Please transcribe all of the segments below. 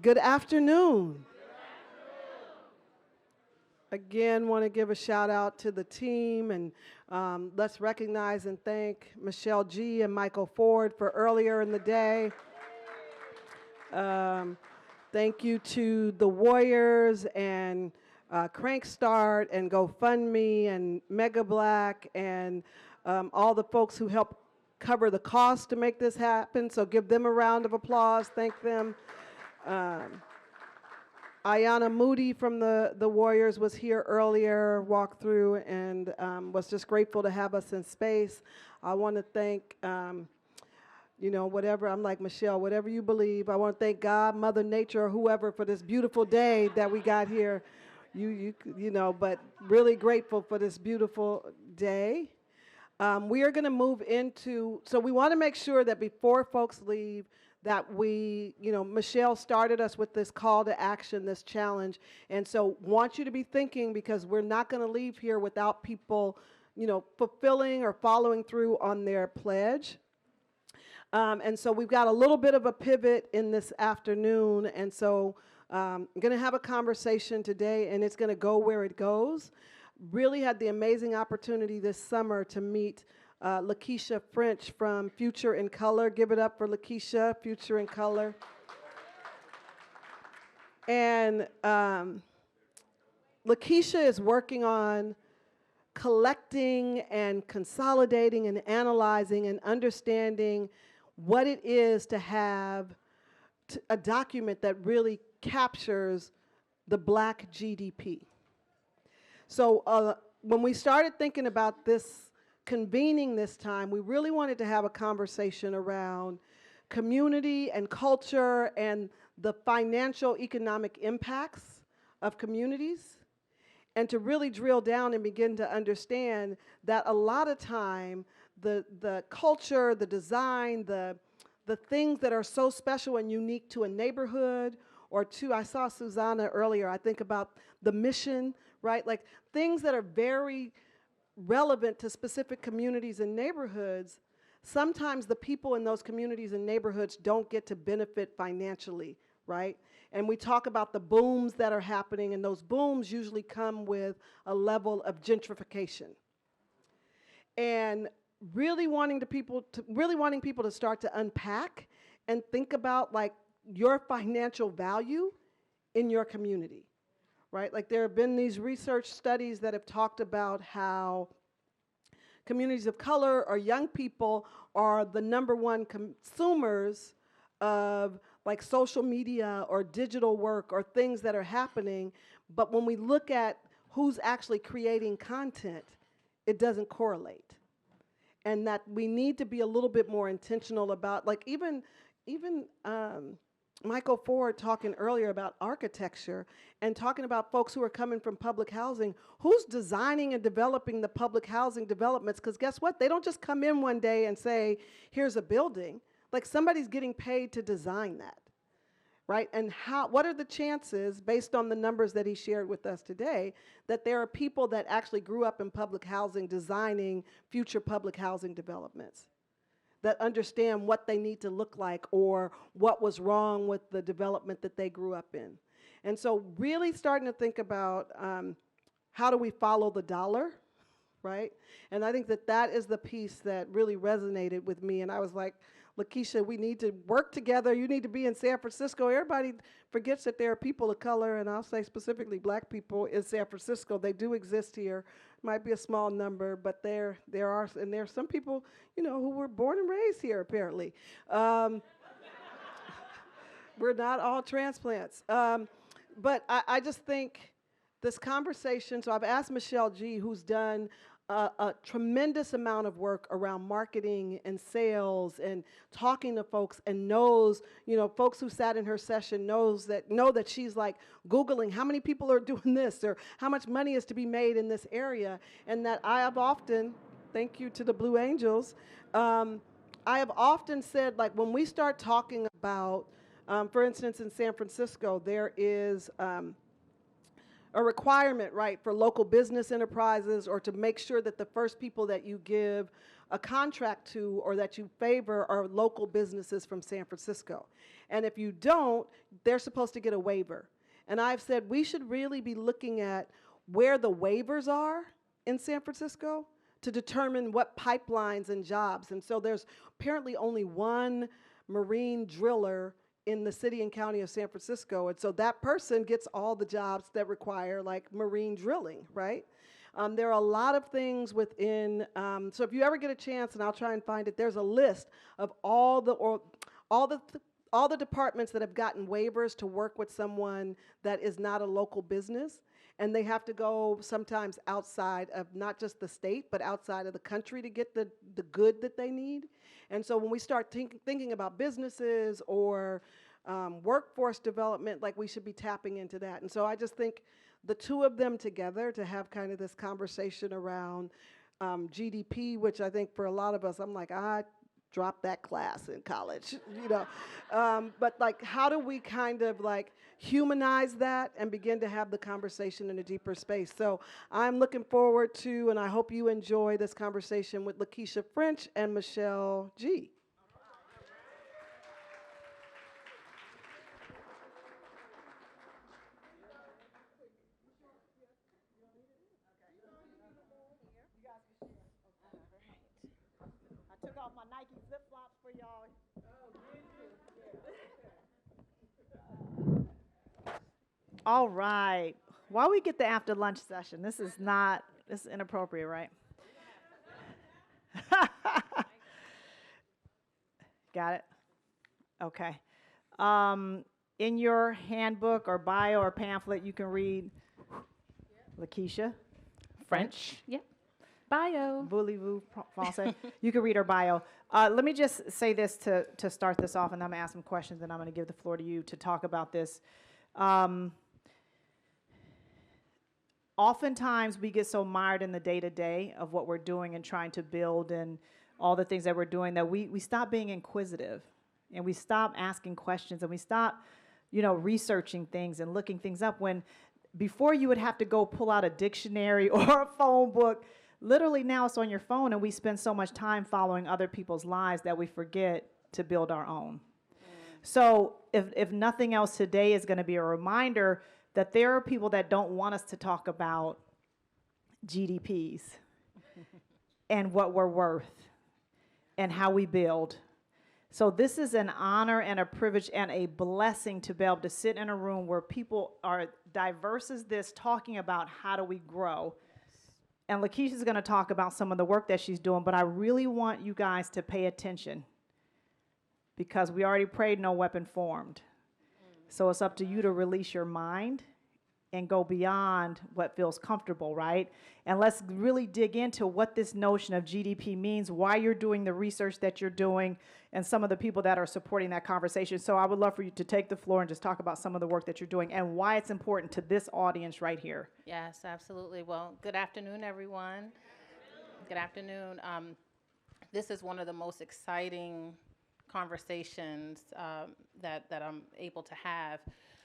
Good afternoon. Again, want to give a shout out to the team and let's recognize and thank Michelle G. and Michael Ford for earlier in the day. Um, Thank you to the Warriors and Crankstart and GoFundMe and Mega Black and all the folks who helped cover the cost to make this happen. So give them a round of applause. Thank them. Um, Ayana Moody from the Warriors was here earlier, walked through, and was just grateful to have us in space. I want to thank, whatever, I'm like Michelle, whatever you believe. I want to thank God, Mother Nature, or whoever for this beautiful day that we got here. But really grateful for this beautiful day. We are going to move into, so we want to make sure that before folks leave, that Michelle started us with this call to action, this challenge. And so want you to be thinking because we're not going to leave here without people, fulfilling or following through on their pledge. And so we've got a little bit of a pivot in this afternoon. And so I'm going to have a conversation today and it's going to go where it goes. Really had the amazing opportunity this summer to meet Lakeisha French from Future in Color. Give it up for Lakeisha, Future in Color. And Lakeisha is working on collecting and consolidating and analyzing and understanding what it is to have a document that really captures the Black GDP. So when we started thinking about this convening this time, we really wanted to have a conversation around community and culture and the financial economic impacts of communities, and to really drill down and begin to understand that a lot of time the culture, the design, the things that are so special and unique to a neighborhood or to, I saw Susanna earlier, I think about the mission, right? Like things that are very relevant to specific communities and neighborhoods, sometimes the people in those communities and neighborhoods don't get to benefit financially, right? And we talk about the booms that are happening, and those booms usually come with a level of gentrification. And really wanting people to start to unpack and think about like your financial value in your community, right? Like there have been these research studies that have talked about how communities of color or young people are the #1 consumers of like social media or digital work or things that are happening. But when we look at who's actually creating content, it doesn't correlate. And that we need to be a little bit more intentional about, like even Michael Ford talking earlier about architecture and talking about folks who are coming from public housing, who's designing and developing the public housing developments, because guess what? They don't just come in one day and say, here's a building. Like somebody's getting paid to design that, right? And what are the chances, based on the numbers that he shared with us today, that there are people that actually grew up in public housing designing future public housing developments, that understand what they need to look like or what was wrong with the development that they grew up in? And so really starting to think about how do we follow the dollar, right? And I think that is the piece that really resonated with me. And I was like, Lakeisha, we need to work together. You need to be in San Francisco. Everybody forgets that there are people of color, and I'll say specifically Black people in San Francisco. They do exist here. Might be a small number, but there are, and there are some people, who were born and raised here, apparently. We're not all transplants. But I just think this conversation, so I've asked Michelle G., who's done a tremendous amount of work around marketing and sales and talking to folks, and knows, folks who sat in her session know that she's like Googling how many people are doing this or how much money is to be made in this area. And that I have often, thank you to the Blue Angels, I have often said, like, when we start talking about, for instance, in San Francisco, there is a requirement, right, for local business enterprises, or to make sure that the first people that you give a contract to or that you favor are local businesses from San Francisco. And if you don't, they're supposed to get a waiver. And I've said we should really be looking at where the waivers are in San Francisco to determine what pipelines and jobs. And so there's apparently only one marine driller in the city and county of San Francisco. And so that person gets all the jobs that require like marine drilling, right? There are a lot of things within, so if you ever get a chance, and I'll try and find it, there's a list of all the departments that have gotten waivers to work with someone that is not a local business. And they have to go sometimes outside of not just the state, but outside of the country to get the good that they need. And so when we start thinking about businesses or workforce development, like we should be tapping into that. And so I just think the two of them together to have kind of this conversation around GDP, which I think for a lot of us, I'm like, I dropped that class in college, you know. But like, how do we kind of like humanize that and begin to have the conversation in a deeper space? So I'm looking forward to, and I hope you enjoy this conversation with Lakeisha French and Michele Ghee. I took off my Nike flip-flops for y'all. All right. While we get the after lunch session, this is inappropriate, right? Got it? Okay. In your handbook or bio or pamphlet, you can read Lakeisha French. Yep. Bio. Voulez-vous français? You can read her bio. Let me just say this to start this off, and I'm going to ask some questions, and I'm going to give the floor to you to talk about this. Oftentimes, we get so mired in the day-to-day of what we're doing and trying to build and all the things that we're doing that we stop being inquisitive, and we stop asking questions, and we stop, researching things and looking things up when before you would have to go pull out a dictionary or a phone book. Literally now it's on your phone, and we spend so much time following other people's lives that we forget to build our own. So if nothing else, today is going to be a reminder that there are people that don't want us to talk about GDPs and what we're worth and how we build. So this is an honor and a privilege and a blessing to be able to sit in a room where people are diverse as this, talking about how do we grow. And Lakeisha's going to talk about some of the work that she's doing, but I really want you guys to pay attention because we already prayed no weapon formed. So it's up to you to release your mind and go beyond what feels comfortable, right? And let's really dig into what this notion of GDP means, why you're doing the research that you're doing, and some of the people that are supporting that conversation. So I would love for you to take the floor and just talk about some of the work that you're doing and why it's important to this audience right here. Yes, absolutely. Well, good afternoon, everyone. Good afternoon. This is one of the most exciting conversations that I'm able to have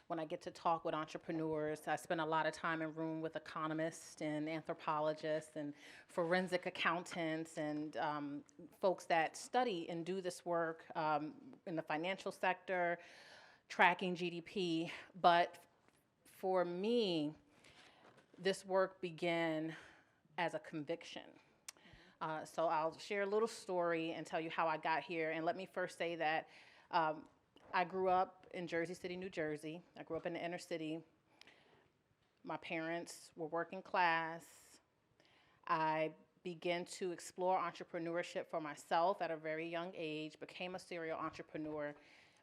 when I get to talk with entrepreneurs. I spend a lot of time in room with economists and anthropologists and forensic accountants and folks that study and do this work in the financial sector, tracking GDP. But for me, this work began as a conviction. So I'll share a little story and tell you how I got here. And let me first say that I grew up in Jersey City, New Jersey. I grew up in the inner city. My parents were working class. I began to explore entrepreneurship for myself at a very young age, became a serial entrepreneur,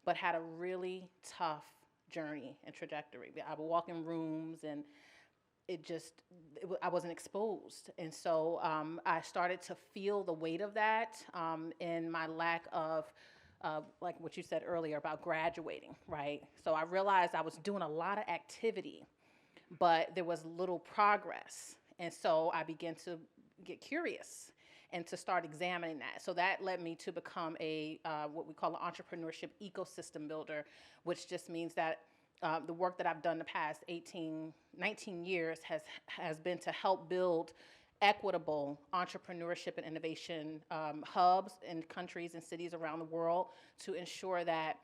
but had a really tough journey and trajectory. I would walk in rooms and I wasn't exposed. And so I started to feel the weight of that in my lack of, like what you said earlier about graduating, right? So I realized I was doing a lot of activity, but there was little progress. And so I began to get curious and to start examining that. So that led me to become what we call an entrepreneurship ecosystem builder, which just means that the work that I've done the past 19 years has been to help build equitable entrepreneurship and innovation hubs in countries and cities around the world to ensure that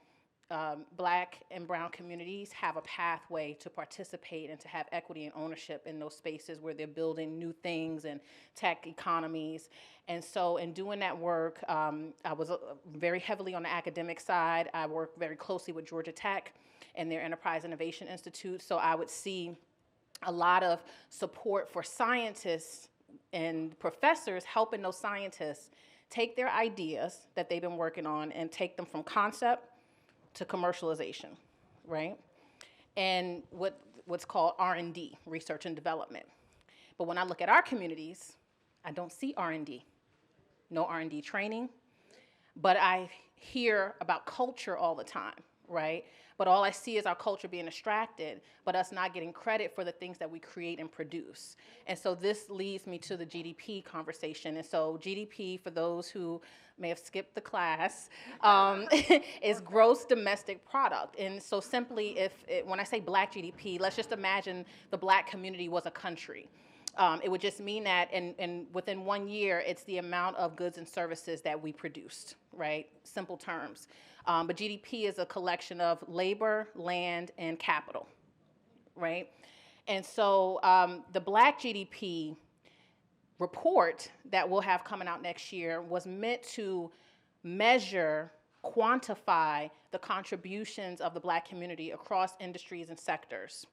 Black and brown communities have a pathway to participate and to have equity and ownership in those spaces where they're building new things and tech economies. And so in doing that work, I was very heavily on the academic side. I worked very closely with Georgia Tech and their Enterprise Innovation Institute. So I would see a lot of support for scientists and professors helping those scientists take their ideas that they've been working on and take them from concept to commercialization, right? And what's called R&D, research and development. But when I look at our communities, I don't see R&D. No R&D training, but I hear about culture all the time, right? But all I see is our culture being extracted, but us not getting credit for the things that we create and produce. And so this leads me to the GDP conversation. And so GDP, for those who may have skipped the class, is gross domestic product. And so simply, when I say Black GDP, let's just imagine the Black community was a country. It would just mean that within 1 year, it's the amount of goods and services that we produced, right? Simple terms. But GDP is a collection of labor, land, and capital, right? And so the Black GDP report that we'll have coming out next year was meant to measure, quantify the contributions of the Black community across industries and sectors,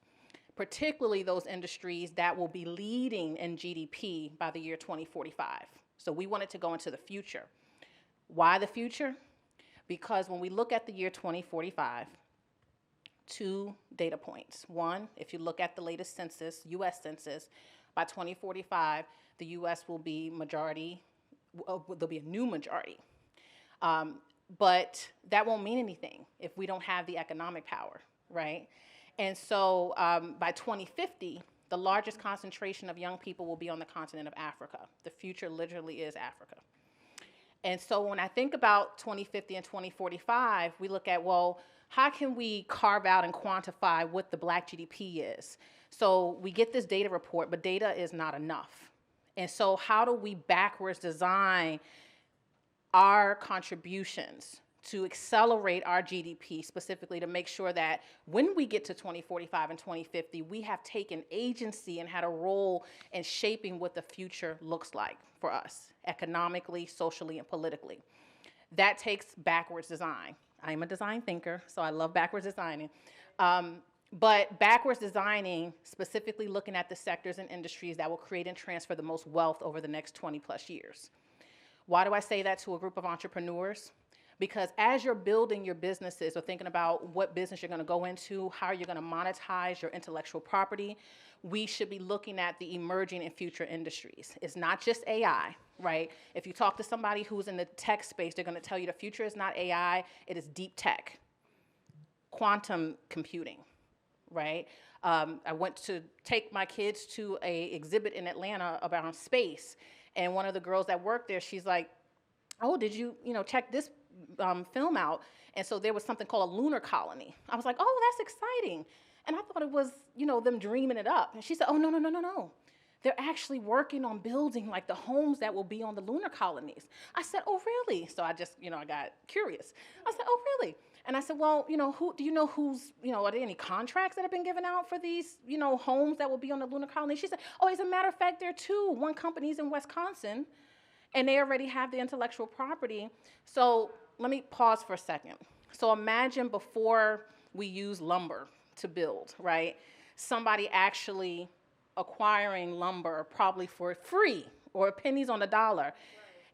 particularly those industries that will be leading in GDP by the year 2045. So we wanted to go into the future. Why the future? Because when we look at the year 2045, 2 data points. One, if you look at the latest census, US Census, by 2045, the US will be majority, there'll be a new majority. But that won't mean anything if we don't have the economic power, right? And so by 2050, the largest concentration of young people will be on the continent of Africa. The future literally is Africa. And so when I think about 2050 and 2045, we look at, well, how can we carve out and quantify what the Black GDP is? So we get this data report, but data is not enough. And so how do we backwards design our contributions to accelerate our GDP, specifically to make sure that when we get to 2045 and 2050, we have taken agency and had a role in shaping what the future looks like for us, economically, socially, and politically. That takes backwards design. I am a design thinker, so I love backwards designing. But backwards designing, specifically looking at the sectors and industries that will create and transfer the most wealth over the next 20 plus years. Why do I say that to a group of entrepreneurs? Because as you're building your businesses or thinking about what business you're going to go into, how you're going to monetize your intellectual property, we should be looking at the emerging and future industries. It's not just AI, right? If you talk to somebody who's in the tech space, they're going to tell you the future is not AI, it is deep tech, quantum computing, right? I went to take my kids to an exhibit in Atlanta about space, and one of the girls that worked there, she's like, oh, did you check this film out? And so there was something called a lunar colony. I was like, oh, that's exciting. And I thought it was, them dreaming it up. And she said, oh, no. They're actually working on building like the homes that will be on the lunar colonies. I said, oh, really? So I just, I got curious. I said, oh, really? And I said, well, are there any contracts that have been given out for these, homes that will be on the lunar colony? She said, oh, as a matter of fact, there are 2. One company's in Wisconsin, and they already have the intellectual property. So let me pause for a second. So imagine before we use lumber to build, right? Somebody actually acquiring lumber probably for free or pennies on the dollar, right,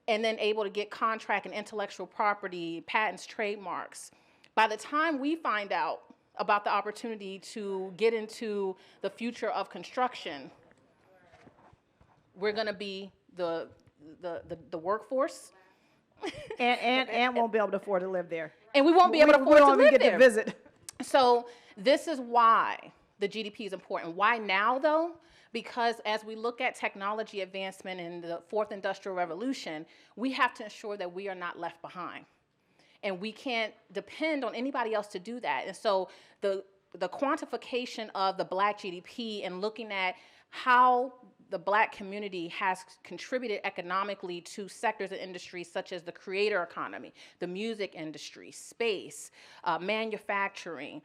and then able to get contract and intellectual property, patents, trademarks. By the time we find out about the opportunity to get into the future of construction, we're going to be the workforce. and won't be able to afford to live there. And we won't be able to afford to live there. To visit. So this is why the GDP is important. Why now, though? Because as we look at technology advancement in the 4th Industrial Revolution, we have to ensure that we are not left behind. And we can't depend on anybody else to do that. And so the the quantification of the Black GDP and looking at how the Black community has contributed economically to sectors and industries such as the creator economy, the music industry, space, manufacturing,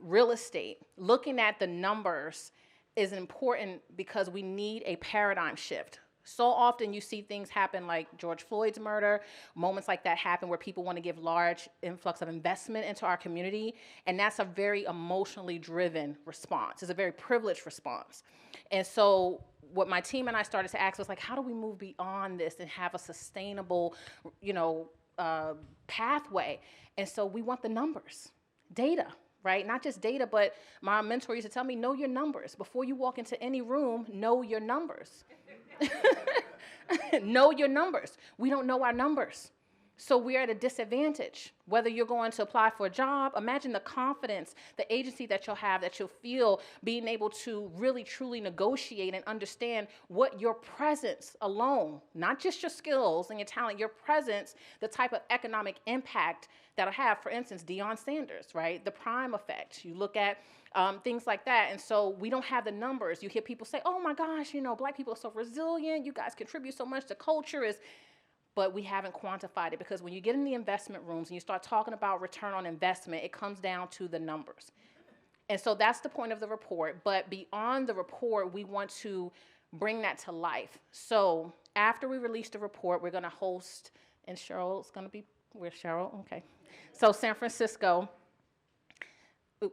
real estate. Looking at the numbers is important because we need a paradigm shift. So often you see things happen like George Floyd's murder, moments like that happen where people want to give large influx of investment into our community, and that's a very emotionally driven response. It's a very privileged response. And so what my team and I started to ask was like, how do we move beyond this and have a sustainable, pathway? And so we want the numbers, data, right? Not just data, but my mentor used to tell me, know your numbers. Before you walk into any room, know your numbers. Know your numbers. We don't know our numbers. So we're at a disadvantage. Whether you're going to apply for a job, imagine the confidence, the agency that you'll have, that you'll feel being able to really, truly negotiate and understand what your presence alone, not just your skills and your talent, your presence, the type of economic impact that'll have. For instance, Deion Sanders, right? The prime effect. You look at things like that. And so we don't have the numbers. You hear people say, oh my gosh, Black people are so resilient. You guys contribute so much. The culture is, but we haven't quantified it, because when you get in the investment rooms and you start talking about return on investment, it comes down to the numbers. And so that's the point of the report. But beyond the report, we want to bring that to life. So after we release the report, we're going to host, and Cheryl's going to be, where's Cheryl? Okay. So San Francisco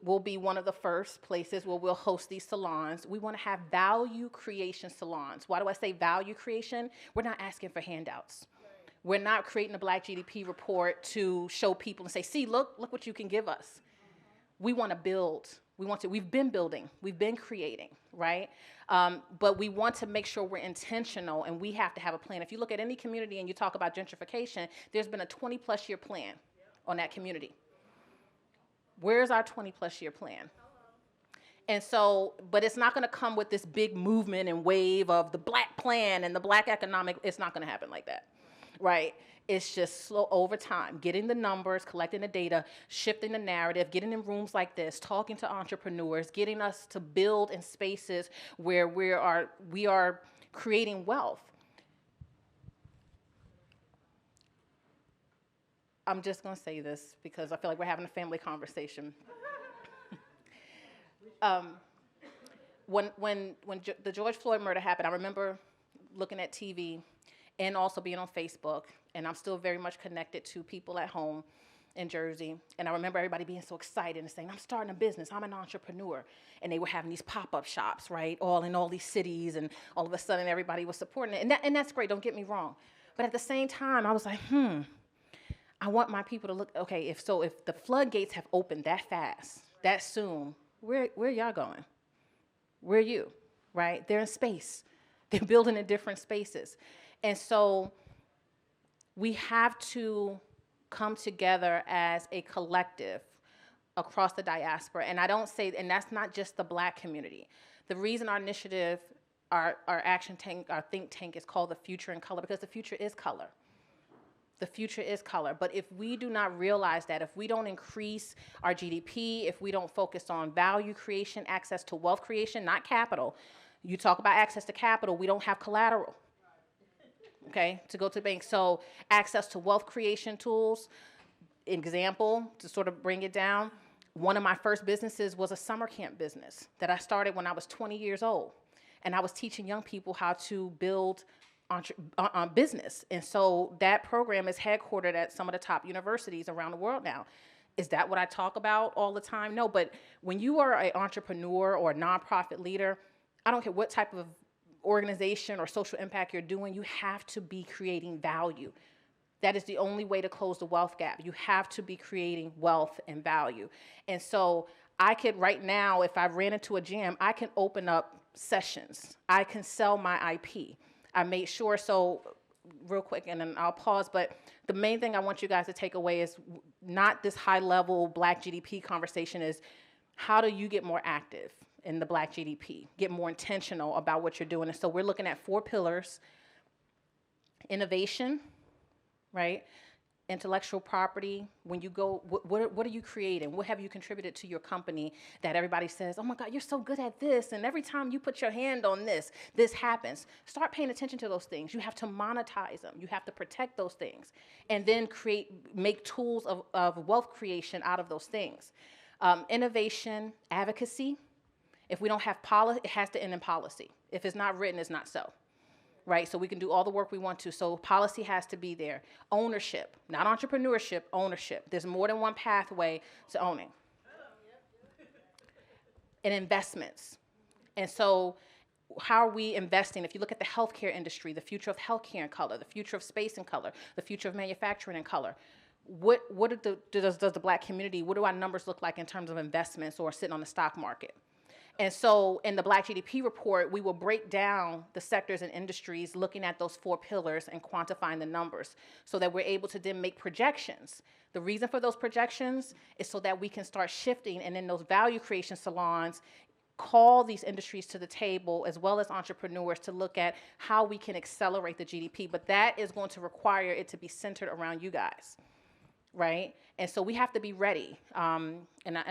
will be one of the first places where we'll host these salons. We want to have value creation salons. Why do I say value creation? We're not asking for handouts. We're not creating a Black GDP report to show people and say, see, look what you can give us. We want to build. We've been building. We've been creating, right? But we want to make sure we're intentional, and we have to have a plan. If you look at any community and you talk about gentrification, there's been a 20-plus year plan on that community. Where's our 20-plus year plan? And so, but it's not going to come with this big movement and wave of the Black plan and the Black economic. It's not going to happen like that, right? It's just slow over time, getting the numbers, collecting the data, shifting the narrative, getting in rooms like this, talking to entrepreneurs, getting us to build in spaces where we are creating wealth. I'm just going to say this because I feel like we're having a family conversation. When the George Floyd murder happened, I remember looking at TV and also being on Facebook, and I'm still very much connected to people at home in Jersey. And I remember everybody being so excited and saying, I'm starting a business, I'm an entrepreneur. And they were having these pop-up shops, right, all in all these cities, and all of a sudden everybody was supporting it. And that's great, don't get me wrong. But at the same time, I was like, I want my people to look, okay, if the floodgates have opened that fast, that soon, where y'all going? Where are you, right? They're in space. They're building in different spaces. And so we have to come together as a collective across the diaspora. And I don't say, and that's not just the Black community. The reason our initiative, our action tank, our think tank is called The Future in Color, because the future is color. The future is color. But if we do not realize that, if we don't increase our GDP, if we don't focus on value creation, access to wealth creation, not capital. You talk about access to capital, we don't have collateral, okay, to go to the bank. So access to wealth creation tools, example, to sort of bring it down, one of my first businesses was a summer camp business that I started when I was 20 years old. And I was teaching young people how to build business. And so that program is headquartered at some of the top universities around the world now. Is that what I talk about all the time? No, but when you are an entrepreneur or a nonprofit leader, I don't care what type of organization or social impact you're doing, you have to be creating value. That is the only way to close the wealth gap. You have to be creating wealth and value. And so I could right now, if I ran into a gym, I can open up sessions. I can sell my IP. I made sure, so real quick, and then I'll pause, but the main thing I want you guys to take away is not this high-level Black GDP conversation, is how do you get more active in the Black GDP, get more intentional about what you're doing. And so we're looking at 4 pillars: innovation, right? intellectual property, when you go, what are you creating? What have you contributed to your company that everybody says, oh my God, you're so good at this, and every time you put your hand on this, this happens. Start paying attention to those things. You have to monetize them. You have to protect those things, and then make tools of wealth creation out of those things. Innovation, advocacy. If we don't have policy, it has to end in policy. If it's not written, it's not so. Right? So we can do all the work we want to. So policy has to be there. Ownership, not entrepreneurship, ownership. There's more than one pathway to owning. And investments. And so how are we investing? If you look at the healthcare industry, the future of healthcare in color, the future of space in color, the future of manufacturing in color, what does the Black community, what do our numbers look like in terms of investments or sitting on the stock market? And so in the Black GDP report, we will break down the sectors and industries looking at those 4 pillars and quantifying the numbers so that we're able to then make projections. The reason for those projections is so that we can start shifting, and in those value creation salons, call these industries to the table as well as entrepreneurs to look at how we can accelerate the GDP. But that is going to require it to be centered around you guys, right? And so we have to be ready. And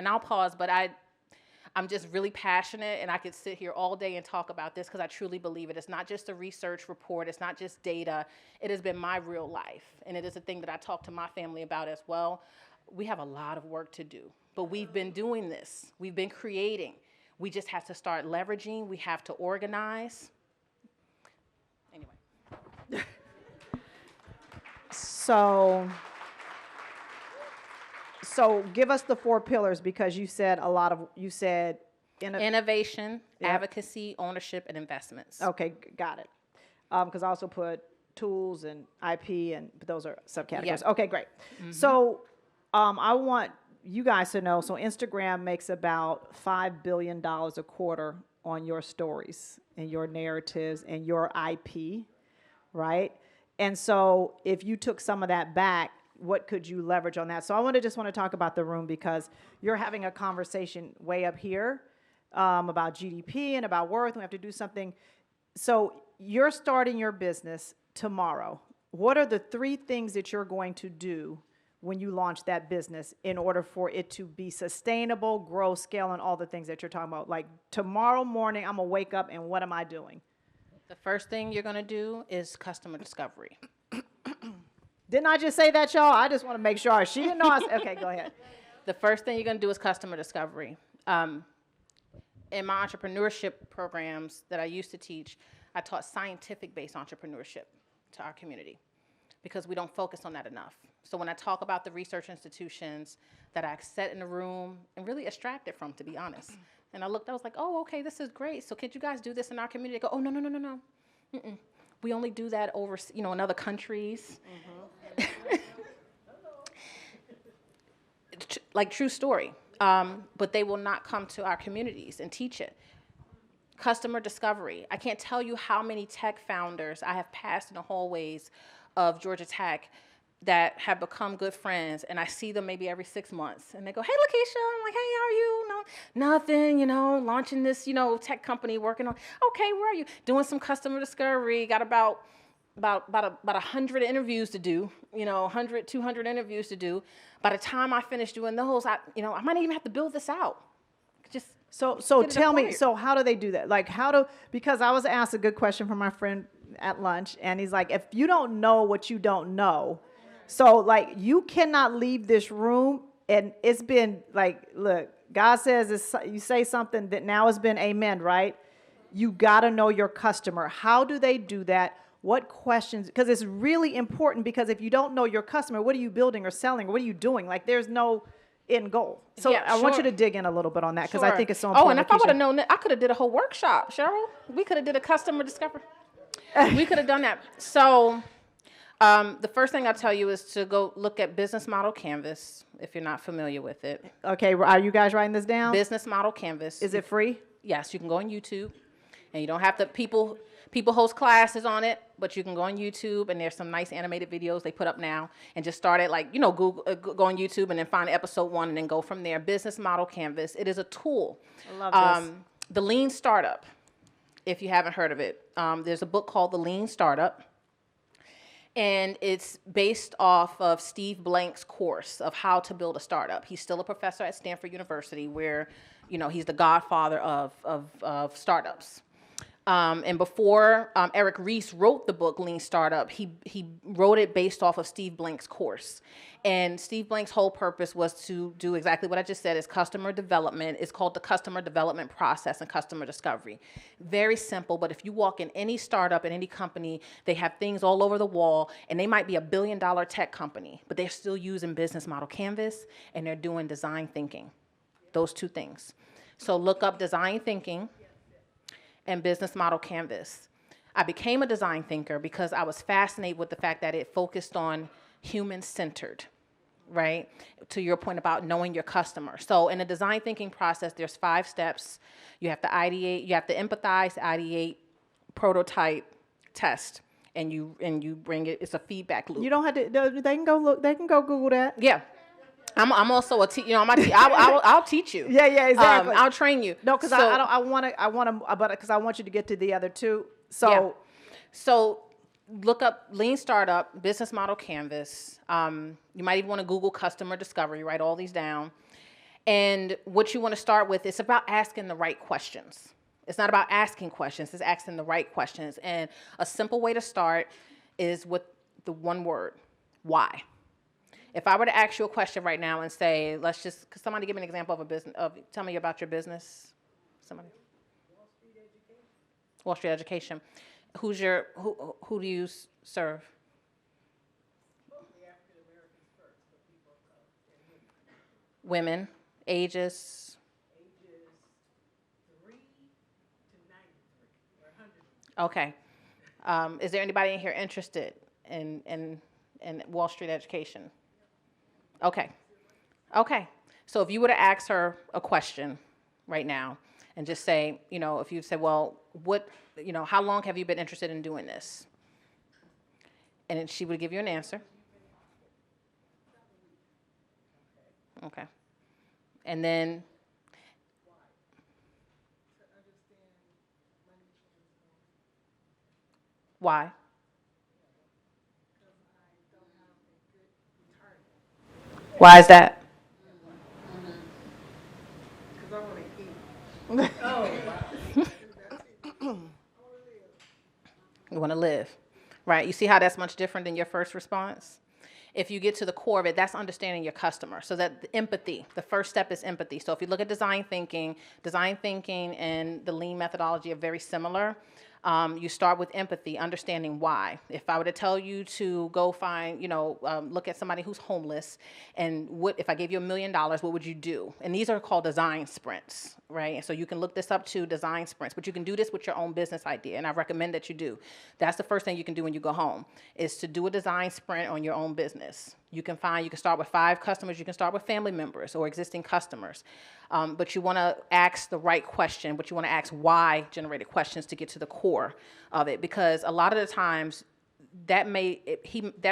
I'll pause, but I'm just really passionate, and I could sit here all day and talk about this because I truly believe it. It's not just a research report. It's not just data. It has been my real life, and it is a thing that I talk to my family about as well. We have a lot of work to do, but we've been doing this. We've been creating. We just have to start leveraging. We have to organize. Anyway. So give us the 4 pillars, because you said Innovation, Yep. advocacy, ownership, and investments. Okay, got it. Because I also put tools and IP, but those are subcategories. Yep. Okay, great. So I want you guys to know, so Instagram makes about $5 billion a quarter on your stories and your narratives and your IP, right? And so if you took some of that back, what could you leverage on that? So I just want to talk about the room, because you're having a conversation way up here about GDP and about worth, and we have to do something. So you're starting your business tomorrow. What are the 3 things that you're going to do when you launch that business in order for it to be sustainable, grow, scale, and all the things that you're talking about? Like tomorrow morning, I'm going to wake up and what am I doing? The first thing you're going to do is customer discovery. Didn't I just say that, y'all? I just want to make sure. She didn't know. Okay, go ahead. The first thing you're going to do is customer discovery. In my entrepreneurship programs that I used to teach, I taught scientific-based entrepreneurship to our community because we don't focus on that enough. So when I talk about the research institutions that I sat in a room and really extracted from, to be honest, and I was like, oh, okay, this is great. So could you guys do this in our community? They go, oh, no. Mm-mm. We only do that over, in other countries. Like, true story. But they will not come to our communities and teach it. Customer discovery. I can't tell you how many tech founders I have passed in the hallways of Georgia Tech that have become good friends, and I see them maybe every 6 months, and they go, hey, Lakeisha. I'm like, hey, how are you? No, nothing, launching this, tech company, working on, okay, where are you? Doing some customer discovery, got about 100 interviews to do, 100, 200 interviews to do. By the time I finish doing those, I might even have to build this out. Just So tell me, so how do they do that? Like because I was asked a good question from my friend at lunch, and he's like, if you don't know what you don't know, so like you cannot leave this room, and it's been like, look, God says you say something that now has been amen, right? You got to know your customer. How do they do that? What questions? Because it's really important, because if you don't know your customer, what are you building or selling? Or what are you doing? Like, there's no end goal. So yeah, I want you to dig in a little bit on that, because I think it's so important. Oh, and if I would have known that, I could have did a whole workshop, Cheryl. We could have did a customer discovery. We could have done that. So the first thing I'll tell you is to go look at Business Model Canvas, if you're not familiar with it. Okay, are you guys writing this down? Business Model Canvas. Is it free? Yes, you can go on YouTube, and you don't have to, people host classes on it, but you can go on YouTube, and there's some nice animated videos they put up now, and just start it like, Google, go on YouTube and then find episode 1 and then go from there. Business Model Canvas. It is a tool. I love this. The Lean Startup, if you haven't heard of it. There's a book called The Lean Startup. And it's based off of Steve Blank's course of how to build a startup. He's still a professor at Stanford University, where, you know, he's the godfather of startups. And before Eric Ries wrote the book Lean Startup, he wrote it based off of Steve Blank's course. And Steve Blank's whole purpose was to do exactly what I just said, is customer development. It's called the customer development process and customer discovery. Very simple, but if you walk in any startup, in any company, they have things all over the wall, and they might be $1 billion tech company, but they're still using business model canvas, and they're doing design thinking. Those two things. So look up design thinking and business model canvas. I became a design thinker because I was fascinated with the fact that it focused on human-centered, right? To your point about knowing your customer. So in the design thinking process, there's 5 steps. You have to ideate, you have to empathize, ideate, prototype, test, and you bring it. It's a feedback loop. You don't have to. They can go look. They can go Google that. Yeah. I'm also a teacher. You know, I'll teach you. Yeah, exactly. I'll train you. No, because So- I want to, but because I want you to get to the other two. So, Yeah. So look up Lean Startup, Business Model Canvas. You might even want to Google Customer Discovery, write all these down. And what you want to start with is about asking the right questions. It's not about asking questions, it's asking the right questions. And a simple way to start is with the one word, why? If I were to ask you a question right now and say, could somebody give me an example of a business, tell me about your business? Somebody? Wall Street Education. Who do you serve? Women, ages? 3 to 93 or 100. Okay. Is there anybody in here interested in Wall Street Education? Okay. Okay. So if you were to ask her a question right now and just say, you know, if you said, well, how long have you been interested in doing this? And then she would give you an answer. Okay. And then, why? Why is that? Because I want to eat. You want to live, right? You see how that's much different than your first response? If you get to the core of it, that's understanding your customer. So that the empathy, the first step is empathy. So if you look at design thinking and the lean methodology are very similar. You start with empathy, understanding why. If I were to tell you to go find, look at somebody who's homeless, and if I gave you $1 million, what would you do? And these are called design sprints, right? And so you can look this up to design sprints, but you can do this with your own business idea, and I recommend that you do. That's the first thing you can do when you go home, is to do a design sprint on your own business. You can start with 5 customers, you can start with family members or existing customers. But you want to ask the right question, but you want to ask why generated questions to get to the core of it. Because a lot of the times that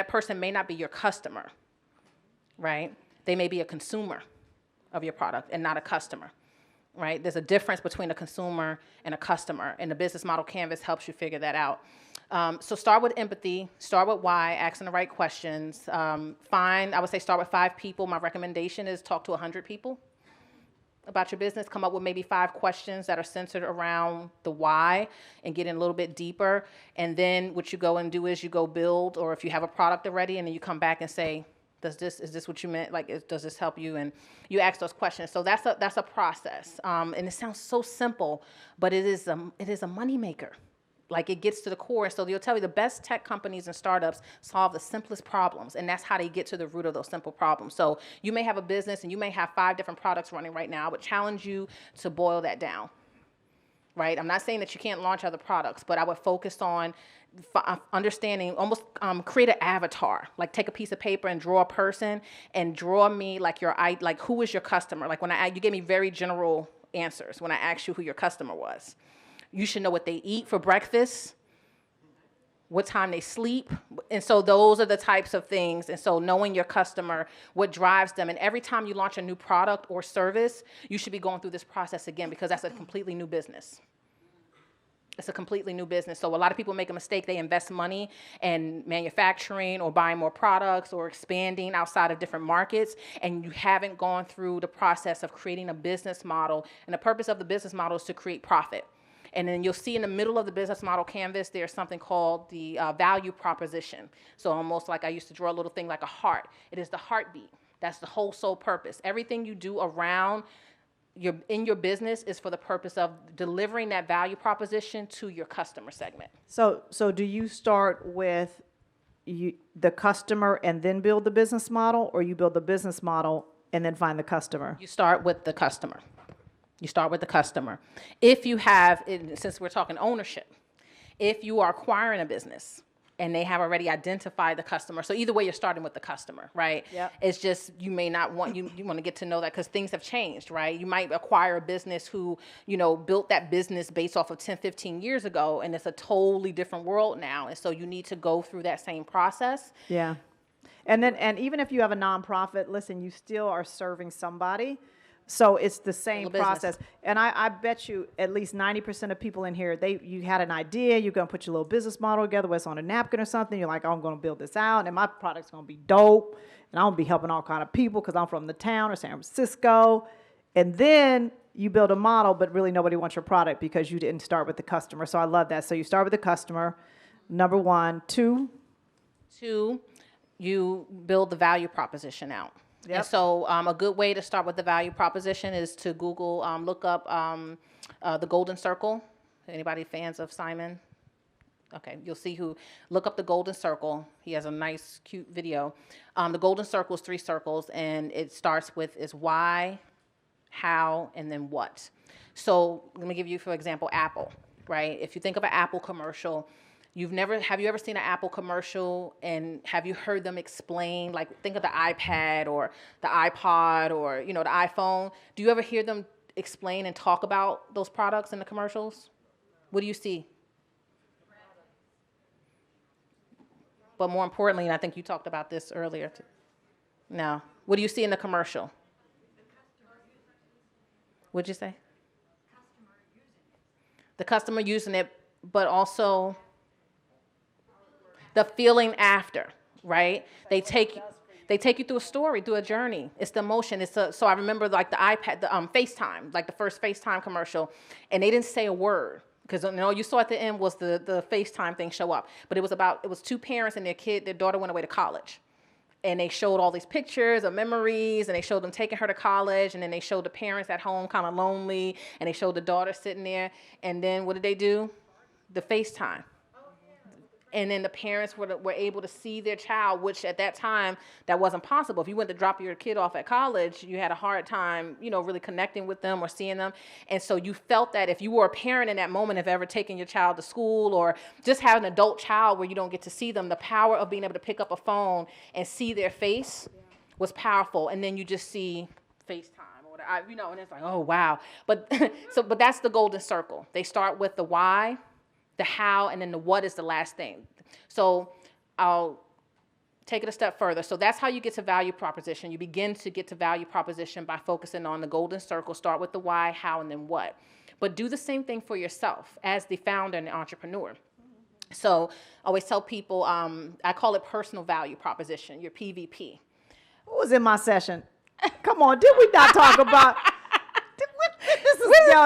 person may not be your customer, right? They may be a consumer of your product and not a customer, right? There's a difference between a consumer and a customer, and the business model canvas helps you figure that out. So start with empathy, start with why, asking the right questions. I would say start with 5 people. My recommendation is talk to 100 people about your business. Come up with maybe 5 questions that are centered around the why and get in a little bit deeper. And then what you go and do is you go build, or if you have a product already, and then you come back and say, is this what you meant? Does this help you? And you ask those questions. So that's a process. And it sounds so simple, but it is a moneymaker. It gets to the core. So they'll tell you the best tech companies and startups solve the simplest problems, and that's how they get to the root of those simple problems. So you may have a business and you may have 5 different products running right now. I would challenge you to boil that down, right? I'm not saying that you can't launch other products, but I would focus on understanding, almost create an avatar. Take a piece of paper and draw a person, and draw me who is your customer. You gave me very general answers when I asked you who your customer was. You should know what they eat for breakfast, what time they sleep. And so those are the types of things. And so knowing your customer, what drives them. And every time you launch a new product or service, you should be going through this process again, because that's a completely new business. It's a completely new business. So a lot of people make a mistake. They invest money in manufacturing or buying more products or expanding outside of different markets, and you haven't gone through the process of creating a business model. And the purpose of the business model is to create profit. And then you'll see in the middle of the business model canvas, there's something called the value proposition. So almost like I used to draw a little thing like a heart. It is the heartbeat. That's the whole sole purpose. Everything you do around in your business is for the purpose of delivering that value proposition to your customer segment. So do you start with the customer and then build the business model, or you build the business model and then find the customer? You start with the customer. You start with the customer. If you have, since we're talking ownership, if you are acquiring a business and they have already identified the customer, so either way you're starting with the customer, right? Yep. It's just you may not want, you want to get to know that because things have changed, right? You might acquire a business who, built that business based off of 10, 15 years ago, and it's a totally different world now. And so you need to go through that same process. Yeah. And even if you have a nonprofit, listen, you still are serving somebody. So it's the same process. And I bet you at least 90% of people in here, you had an idea, you're going to put your little business model together, whether it's on a napkin or something. You're like, oh, I'm going to build this out, and my product's going to be dope, and I'm going to be helping all kind of people because I'm from the town or San Francisco. And then you build a model, but really nobody wants your product because you didn't start with the customer. So I love that. So you start with the customer, number one. Two, you build the value proposition out. Yep. And so a good way to start with the value proposition is to Google, look up the Golden Circle. Anybody fans of Simon? Okay, you'll see look up the Golden Circle. He has a nice, cute video. The Golden Circle is 3 circles, and it starts with is why, how, and then what. So let me give you, for example, Apple, right? If you think of an Apple commercial, have you ever seen an Apple commercial and have you heard them explain, like think of the iPad or the iPod or, the iPhone. Do you ever hear them explain and talk about those products in the commercials? What do you see? But more importantly, and I think you talked about this earlier too. No. What do you see in the commercial? What'd you say? The customer using it, but also the feeling after, right? They take you through a story, through a journey. It's the emotion. So I remember like the iPad, the FaceTime, like the first FaceTime commercial, and they didn't say a word because you saw at the end was the FaceTime thing show up. But it was 2 parents and their daughter went away to college. And they showed all these pictures of memories, and they showed them taking her to college, and then they showed the parents at home kind of lonely, and they showed the daughter sitting there. And then what did they do? The FaceTime. And then the parents were able to see their child, which at that time, that wasn't possible. If you went to drop your kid off at college, you had a hard time, really connecting with them or seeing them. And so you felt that if you were a parent in that moment of ever taking your child to school or just have an adult child where you don't get to see them, the power of being able to pick up a phone and see their face was powerful. And then you just see FaceTime or and it's like, oh, wow. But but that's the Golden Circle. They start with the why, the how, and then the what is the last thing. So I'll take it a step further. So that's how you get to value proposition. You begin to get to value proposition by focusing on the Golden Circle. Start with the why, how, and then what. But do the same thing for yourself as the founder and the entrepreneur. So I always tell people, I call it personal value proposition, your PVP. Who was in my session? Come on, did we not talk about?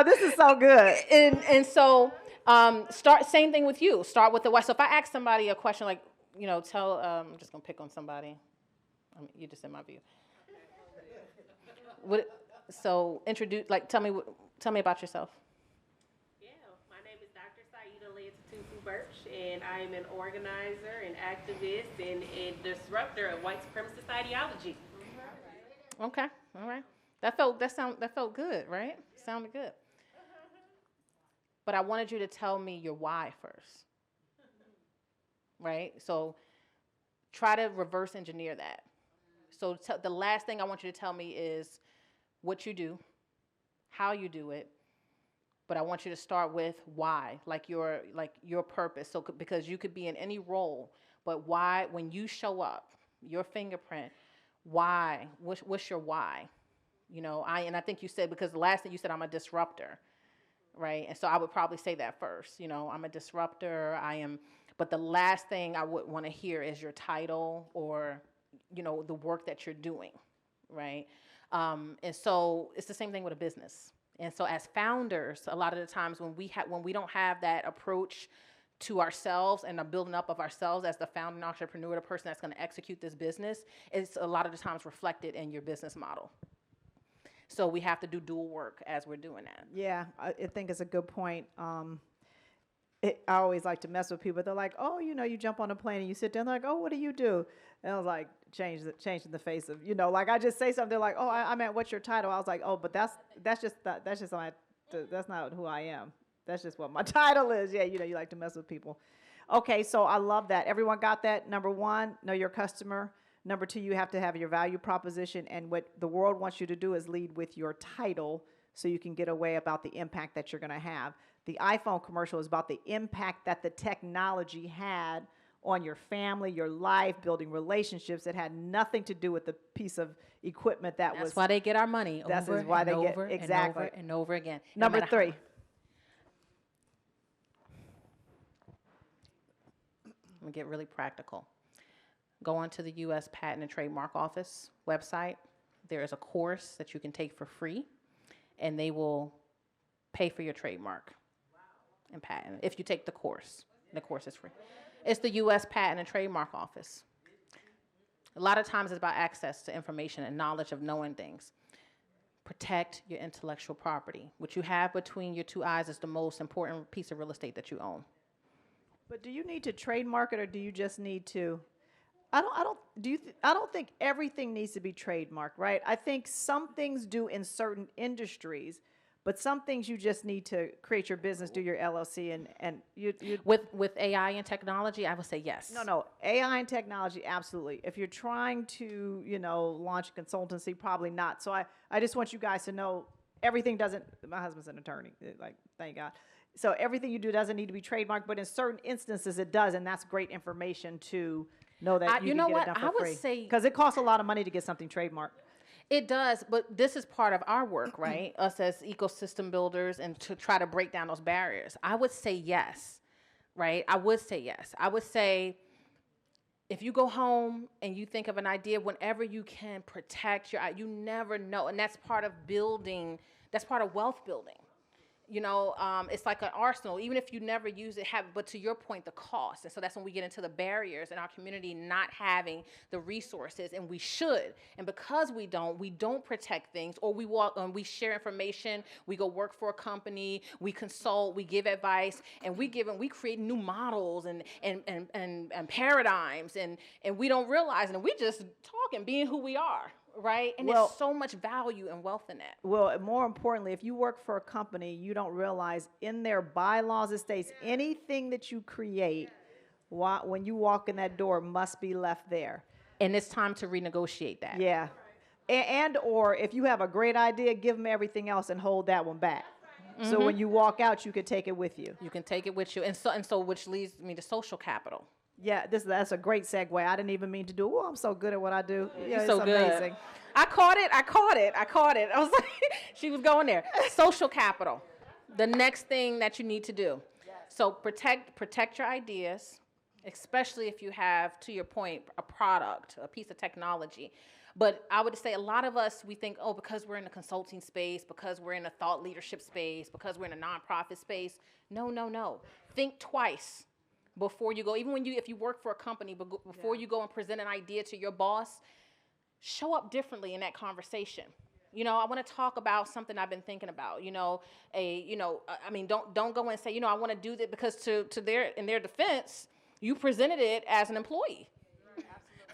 This is so good. And so same thing with you. Start with the why. So if I ask somebody a question like, I'm just gonna pick on somebody. You're just in my view. Tell me about yourself. Yeah, my name is Dr. Saida Letutu Birch, and I am an organizer, an activist, and a disruptor of white supremacist ideology. Okay, all right. That felt good, right? Sounded good. But I wanted you to tell me your why first, right? So try to reverse engineer that. So the last thing I want you to tell me is what you do, how you do it, but I want you to start with why, like your purpose. So because you could be in any role, but why, when you show up, your fingerprint, why, what's your why? I think you said, because the last thing you said, I'm a disruptor. right? And so I would probably say that first. I'm a disruptor. But the last thing I would want to hear is your title or, the work that you're doing, right? And so it's the same thing with a business. And so as founders, a lot of the times when we don't have that approach to ourselves and the building up of ourselves as the founding entrepreneur, the person that's going to execute this business, it's a lot of the times reflected in your business model. So we have to do dual work as we're doing that. Yeah, I think it's a good point. I always like to mess with people. They're like, oh, you jump on a plane and you sit down. They're like, oh, what do you do? And I was like, changing the face of, like I just say something. They're like, oh, I meant, what's your title? I was like, oh, but that's not who I am. That's just what my title is. Yeah, you like to mess with people. Okay, so I love that. Everyone got that? Number one, know your customer. Number two, you have to have your value proposition. And what the world wants you to do is lead with your title so you can get away about the impact that you're going to have. The iPhone commercial is about the impact that the technology had on your family, your life, building relationships. It had nothing to do with the piece of equipment That's why they get our money over and over and over again. Number three. I'm going to get really practical. Go onto the U.S. Patent and Trademark Office website. There is a course that you can take for free, and they will pay for your trademark and patent if you take the course. The course is free. It's the U.S. Patent and Trademark Office. A lot of times it's about access to information and knowledge of knowing things. Protect your intellectual property. What you have between your two eyes is the most important piece of real estate that you own. But do you need to trademark it, or do you just need to? I don't think everything needs to be trademarked, right? I think some things do in certain industries, but some things you just need to create your business, do your LLC, and you. With AI and technology, I would say yes. No, AI and technology, absolutely. If you're trying to, launch a consultancy, probably not. So I just want you guys to know everything doesn't. My husband's an attorney, thank God. So everything you do doesn't need to be trademarked, but in certain instances it does, and that's great information to know that you can get it done for free. I would say, because it costs a lot of money to get something trademarked. It does, but this is part of our work, right? Us as ecosystem builders and to try to break down those barriers. I would say yes, right? I would say if you go home and you think of an idea, whenever you can protect you never know. And that's part of building, that's part of wealth building. It's like an arsenal. Even if you never use it, but to your point, the cost. And so that's when we get into the barriers in our community not having the resources, and we should. And because we don't protect things, or we share information, we go work for a company, we consult, we give advice, and we create new models and paradigms, and we don't realize it, and we just talk and being who we are. Right? And there's so much value and wealth in that. Well, more importantly, if you work for a company, you don't realize in their bylaws it states anything that you create when you walk in that door must be left there. And it's time to renegotiate that. Yeah. Or if you have a great idea, give them everything else and hold that one back. Mm-hmm. So when you walk out, you can take it with you. You can take it with you. And so which leads me to social capital. Yeah, that's a great segue. I didn't even mean to do. Oh, I'm so good at what I do. Yeah, so it's good. Amazing. I caught it. I was like, she was going there. Social capital, the next thing that you need to do. Yes. So protect your ideas, especially if you have, to your point, a product, a piece of technology. But I would say a lot of us, we think, because we're in the consulting space, because we're in a thought leadership space, because we're in a nonprofit space. No. Think twice before you go. Even if you work for a company, before you go and present an idea to your boss, show up differently in that conversation. I want to talk about something I've been thinking about. Don't go and say, I want to do that, because in their defense, you presented it as an employee.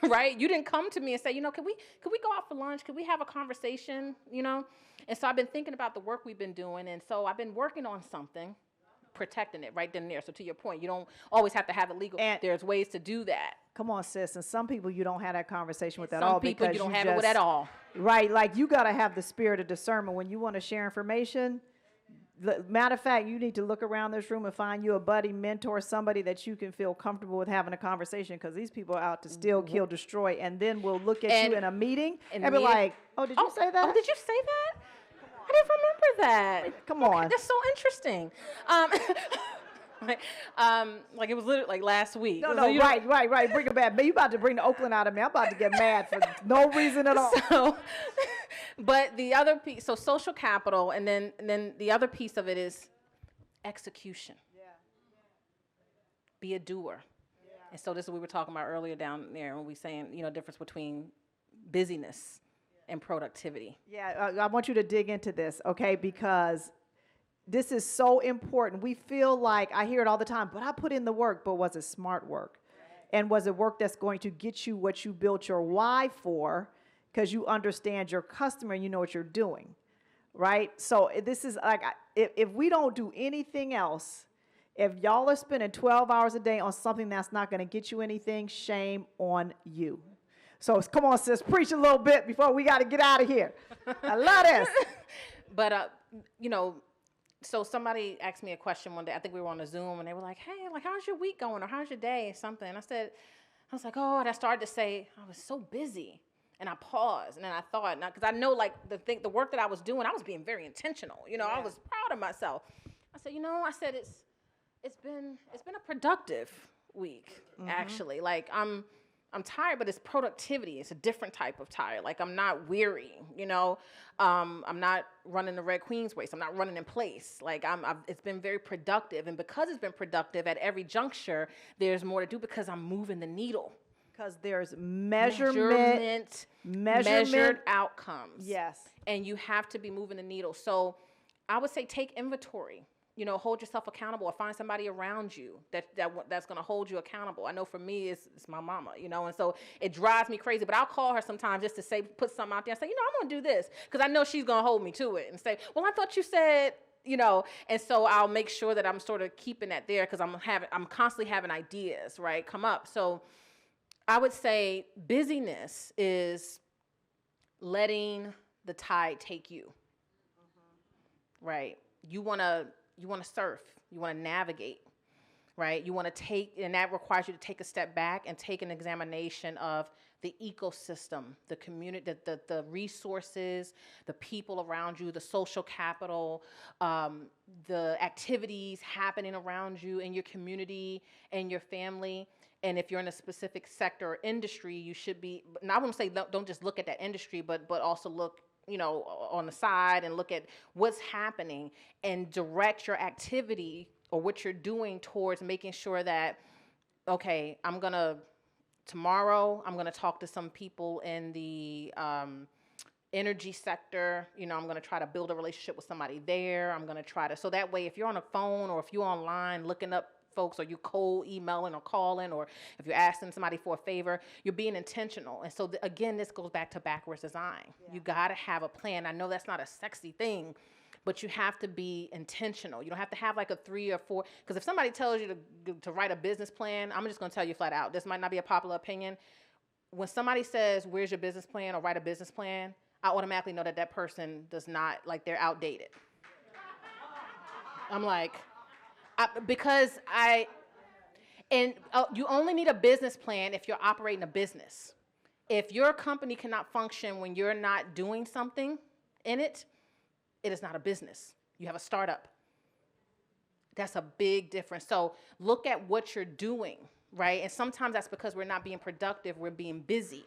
Right? You didn't come to me and say, could we go out for lunch? Could we have a conversation? And so I've been thinking about the work we've been doing, and so I've been working on something, protecting it right then and there. So to your point, you don't always have to have it legal. And there's ways to do that. Come on, sis. And some people you don't have that conversation with at all. Some people you don't have it with at all. Right. Like, you got to have the spirit of discernment when you want to share information. Matter of fact, you need to look around this room and find you a buddy, mentor, somebody that you can feel comfortable with having a conversation, because these people are out to steal, kill, destroy, and then we'll look at you in a meeting and be like, oh, did you say that? Oh, did you say that? I didn't remember that. Come on. That's so interesting. Like it was literally like last week. No, So no, you know- right. Bring it back. Man, you about to bring the Oakland out of me. I'm about to get mad for no reason at all. So, but the other piece, so social capital, and then the other piece of it is execution. Be a doer. And so this is what we were talking about earlier down there when we saying, difference between busyness and productivity. Yeah, I want you to dig into this, okay? Because this is so important. We feel like, I hear it all the time, but I put in the work, but was it smart work? And was it work that's going to get you what you built your why for, because you understand your customer and you know what you're doing, right? So this is like, if we don't do anything else, if y'all are spending 12 hours a day on something that's not going to get you anything, shame on you. So come on, sis, preach a little bit before we got to get out of here. I love this. But, so somebody asked me a question one day. I think we were on a Zoom, and they were like, hey, like, how's your week going? Or how's your day? Something. And I was like, oh, and I started to say, I was so busy. And I paused, and then I thought, because I know, like, the work that I was doing, I was being very intentional. I was proud of myself. I said, it's been a productive week, actually. Like, I'm tired, but it's productivity. It's a different type of tired. Like, I'm not weary, I'm not running the Red Queen's race. I'm not running in place. Like, it's been very productive. And because it's been productive, at every juncture, there's more to do because I'm moving the needle. Because there's measured outcomes. Yes. And you have to be moving the needle. So I would say take inventory. Hold yourself accountable, or find somebody around you that's going to hold you accountable. I know for me, it's my mama, and so it drives me crazy. But I'll call her sometimes just to say, put something out there and say, I'm going to do this, because I know she's going to hold me to it and say, well, I thought you said, And so I'll make sure that I'm sort of keeping that there, because I'm constantly having ideas, right, come up. So I would say busyness is letting the tide take you, right? You want to surf, you want to navigate, right? You want to take, and that requires you to take a step back and take an examination of the ecosystem, the community, the resources, the people around you, the social capital, the activities happening around you in your community and your family. And if you're in a specific sector or industry, you should be, and I wouldn't say don't just look at that industry, but also look on the side and look at what's happening and direct your activity or what you're doing towards making sure that, okay, tomorrow I'm going to talk to some people in the energy sector. I'm going to try to build a relationship with somebody there. I'm going to try to, so that way, if you're on a phone or if you're online looking up folks, or you cold emailing or calling, or if you're asking somebody for a favor, you're being intentional. And so again, this goes back to backwards design. You got to have a plan. I know that's not a sexy thing, but you have to be intentional. You don't have to have like a 3 or 4, because if somebody tells you to write a business plan, I'm just going to tell you flat out, this might not be a popular opinion. When somebody says, where's your business plan, or write a business plan, I automatically know that person does not, like, they're outdated. I'm like, you only need a business plan if you're operating a business. If your company cannot function when you're not doing something in it, it is not a business. You have a startup. That's a big difference. So look at what you're doing, right? And sometimes that's because we're not being productive, we're being busy.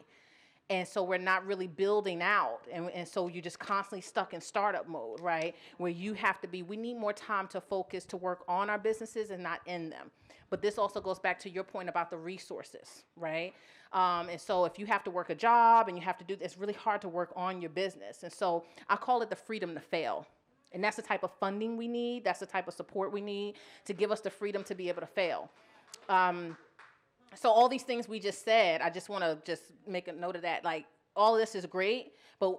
And so we're not really building out. And so you're just constantly stuck in startup mode, right? Where you have to be, we need more time to focus, to work on our businesses and not in them. But this also goes back to your point about the resources, right? And so if you have to work a job and you have to do, it's really hard to work on your business. And so I call it the freedom to fail. And that's the type of funding we need. That's the type of support we need to give us the freedom to be able to fail. So all these things we just said, I just want to just make a note of that. Like, all of this is great, but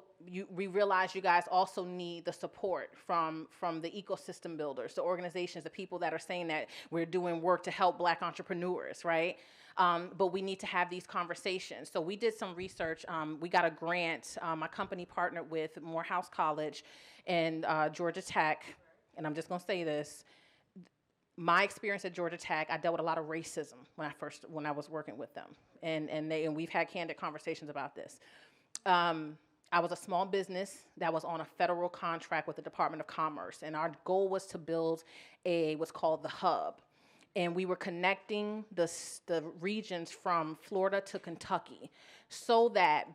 we realize you guys also need the support from the ecosystem builders, the organizations, the people that are saying that we're doing work to help Black entrepreneurs, right? But we need to have these conversations. So we did some research. We got a grant. My company partnered with Morehouse College and Georgia Tech, and I'm just going to say this. My experience at Georgia Tech, I dealt with a lot of racism when I was working with them, and we've had candid conversations about this. I was a small business that was on a federal contract with the Department of Commerce, and our goal was to build what's called the hub. And we were connecting the regions from Florida to Kentucky so that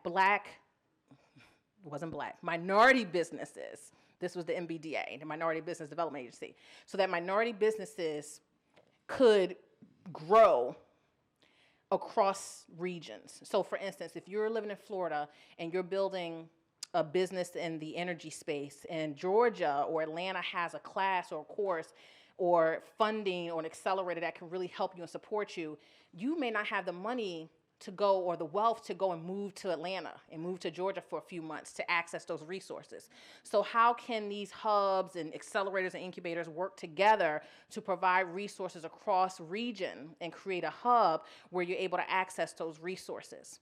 minority businesses, this was the MBDA, the Minority Business Development Agency, so that minority businesses could grow across regions. So for instance, if you're living in Florida and you're building a business in the energy space and Georgia or Atlanta has a class or a course or funding or an accelerator that can really help you and support you, you may not have the money to go or the wealth to go and move to Atlanta and move to Georgia for a few months to access those resources. So how can these hubs and accelerators and incubators work together to provide resources across region and create a hub where you're able to access those resources?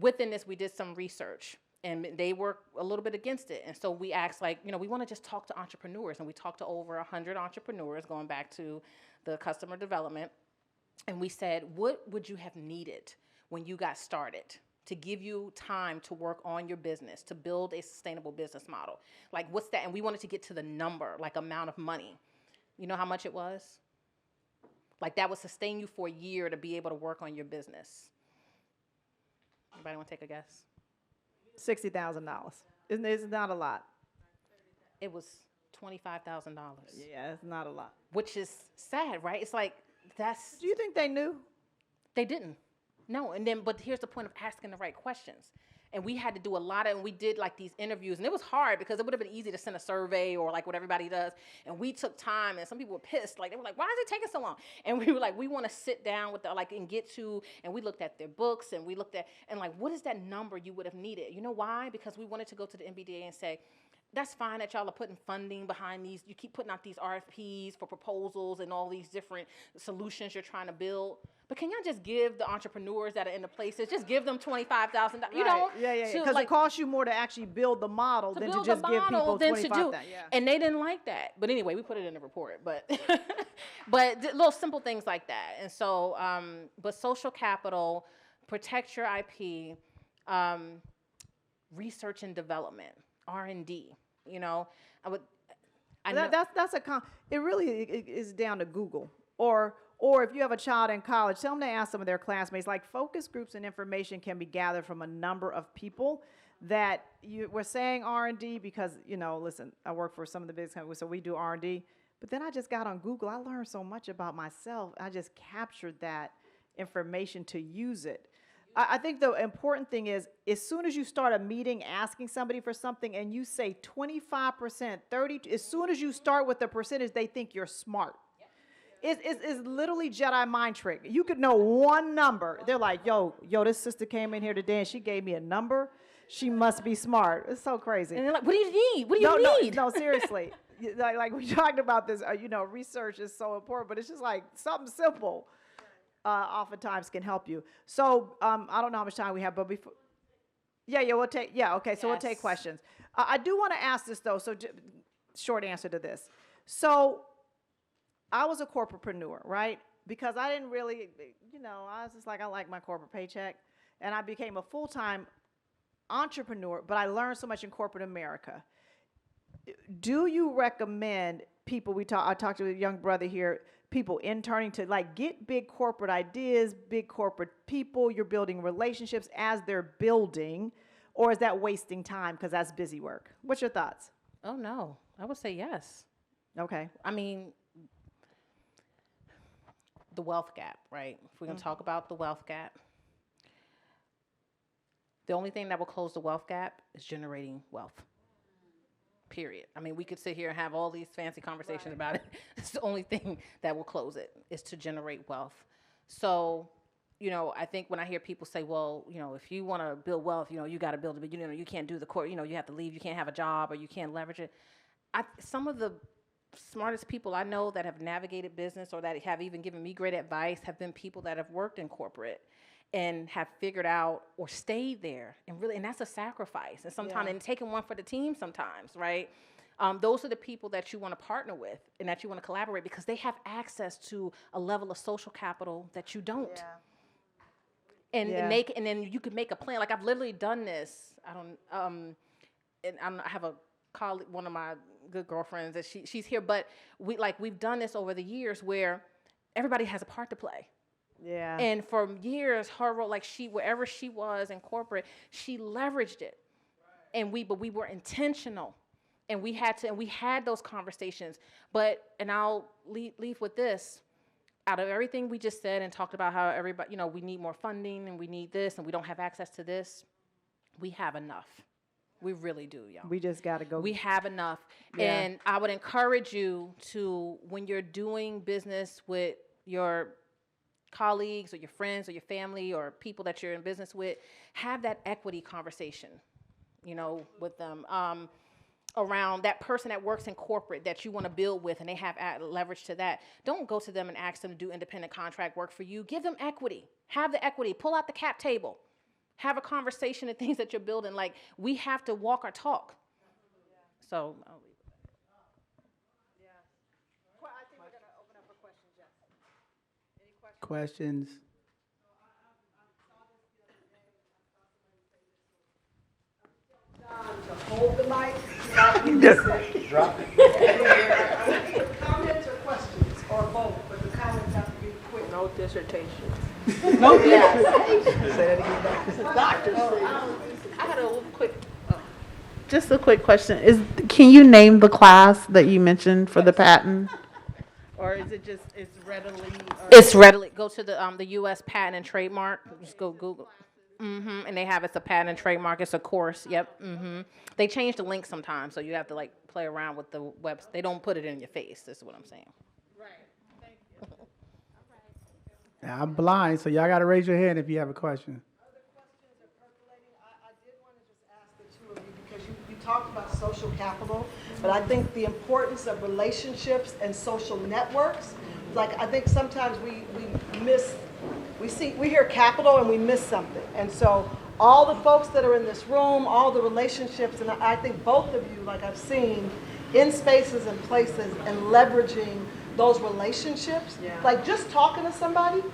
Within this, we did some research, and they were a little bit against it. And so we asked, like, we want to just talk to entrepreneurs. And we talked to over 100 entrepreneurs going back to the customer development. And we said, what would you have needed when you got started to give you time to work on your business, to build a sustainable business model? Like, what's that? And we wanted to get to the number, like amount of money. You know how much it was? Like, that would sustain you for a year to be able to work on your business. Anybody want to take a guess? $60,000. It's not a lot. It was $25,000. Yeah, it's not a lot. Which is sad, right? It's like, Do you think they knew? They didn't. No, but here's the point of asking the right questions. And we had to do a lot of, and we did like these interviews, and it was hard because it would have been easy to send a survey or like what everybody does. And we took time, and some people were pissed. Like, they were like, why is it taking so long? And we were like, we want to sit down with and get to, and we looked at their books, and we looked at, and like, what is that number you would have needed? You know why? Because we wanted to go to the MBDA and say, that's fine that y'all are putting funding behind these. You keep putting out these RFPs for proposals and all these different solutions you're trying to build. But can y'all just give the entrepreneurs that are in the places, just give them $25,000? You know? Yeah. Because it costs you more to actually build the model than to just give people $25,000. Yeah. And they didn't like that. But anyway, we put it in the report. But little simple things like that. And so, but social capital, protect your IP, research and development. R&D, it really is down to Google. Or if you have a child in college, tell them to ask some of their classmates. Like, focus groups and information can be gathered from a number of people that we're saying R&D because, listen, I work for some of the biggest companies, so we do R&D. But then I just got on Google. I learned so much about myself. I just captured that information to use it. I think the important thing is, as soon as you start a meeting asking somebody for something and you say 25%, 30%, as soon as you start with the percentage, they think you're smart. It's literally Jedi mind trick. You could know one number. They're like, yo, this sister came in here today and she gave me a number. She must be smart. It's so crazy. And they're like, what do you need? What do you need? No, seriously. Like we talked about this, research is so important, but it's just like something simple. Oftentimes can help you. So I don't know how much time we have, but before, we'll take, okay, so we'll take questions. I do want to ask this though, so short answer to this. So I was a corporatepreneur, right? Because I didn't really, I was just like, I like my corporate paycheck, and I became a full-time entrepreneur, but I learned so much in corporate America. Do you recommend people, I talked to a young brother here, people interning to like get big corporate ideas, big corporate people, you're building relationships as they're building, or is that wasting time because that's busy work? What's your thoughts? Oh, no. I would say yes. Okay. I mean, the wealth gap, right? If we're going to talk about the wealth gap, the only thing that will close the wealth gap is generating wealth. Period. I mean, we could sit here and have all these fancy conversations about it. It's the only thing that will close it is to generate wealth. So, I think when I hear people say, well, if you want to build wealth, you got to build it, but you can't do the core, you have to leave, you can't have a job, or you can't leverage it. Some of the smartest people I know that have navigated business or that have even given me great advice have been people that have worked in corporate and have figured out or stayed there, and that's a sacrifice, and sometimes and taking one for the team sometimes, right? Those are the people that you want to partner with and that you want to collaborate because they have access to a level of social capital that you don't. And, Yeah. and then you could make a plan. Like I've literally done this. I have a colleague, one of my good girlfriends that she's here, but we've done this over the years where everybody has a part to play. Yeah. And for years, her role, like wherever she was in corporate, she leveraged it. And but we were intentional, and we had those conversations. And I'll leave with this. Out of everything we just said and talked about how everybody, we need more funding and we need this and we don't have access to this, we have enough. We really do, y'all. We just got to go. We have enough. Yeah. And I would encourage you to, when you're doing business with your colleagues or your friends or your family or people that you're in business with, have that equity conversation, with them. Around that person that works in corporate that you want to build with and they have leverage to that. Don't go to them and ask them to do independent contract work for you. Give them equity. Have the equity. Pull out the cap table. Have a conversation of things that you're building. Like, we have to walk our talk. So I'll leave it there. Yeah. I think we're going to open up for questions, yes. Any Questions? To hold the mic, drop it. Comments or questions, or both, but the comments have to be quick. No dissertation. I had a quick, just a quick question. Can you name the class that you mentioned for the patent? Or is it just, it's readily? It's readily, go to the U.S. Patent and Trademark, just go Google. And they have, it's a patent and trademark, it's a course, yep. They change the link sometimes, so you have to play around with the webs. They don't put it in your face, is what I'm saying. Right, thank you. Now, I'm blind, so y'all got to raise your hand if you have a question. Other questions are percolating. I did want to just ask the two of you, because you talked about social capital, but I think the importance of relationships and social networks, like I think sometimes we miss, we hear capital and we miss something. And so all the folks that are in this room, all the relationships, and I think both of you, like I've seen, in spaces and places and leveraging those relationships, like just talking to somebody,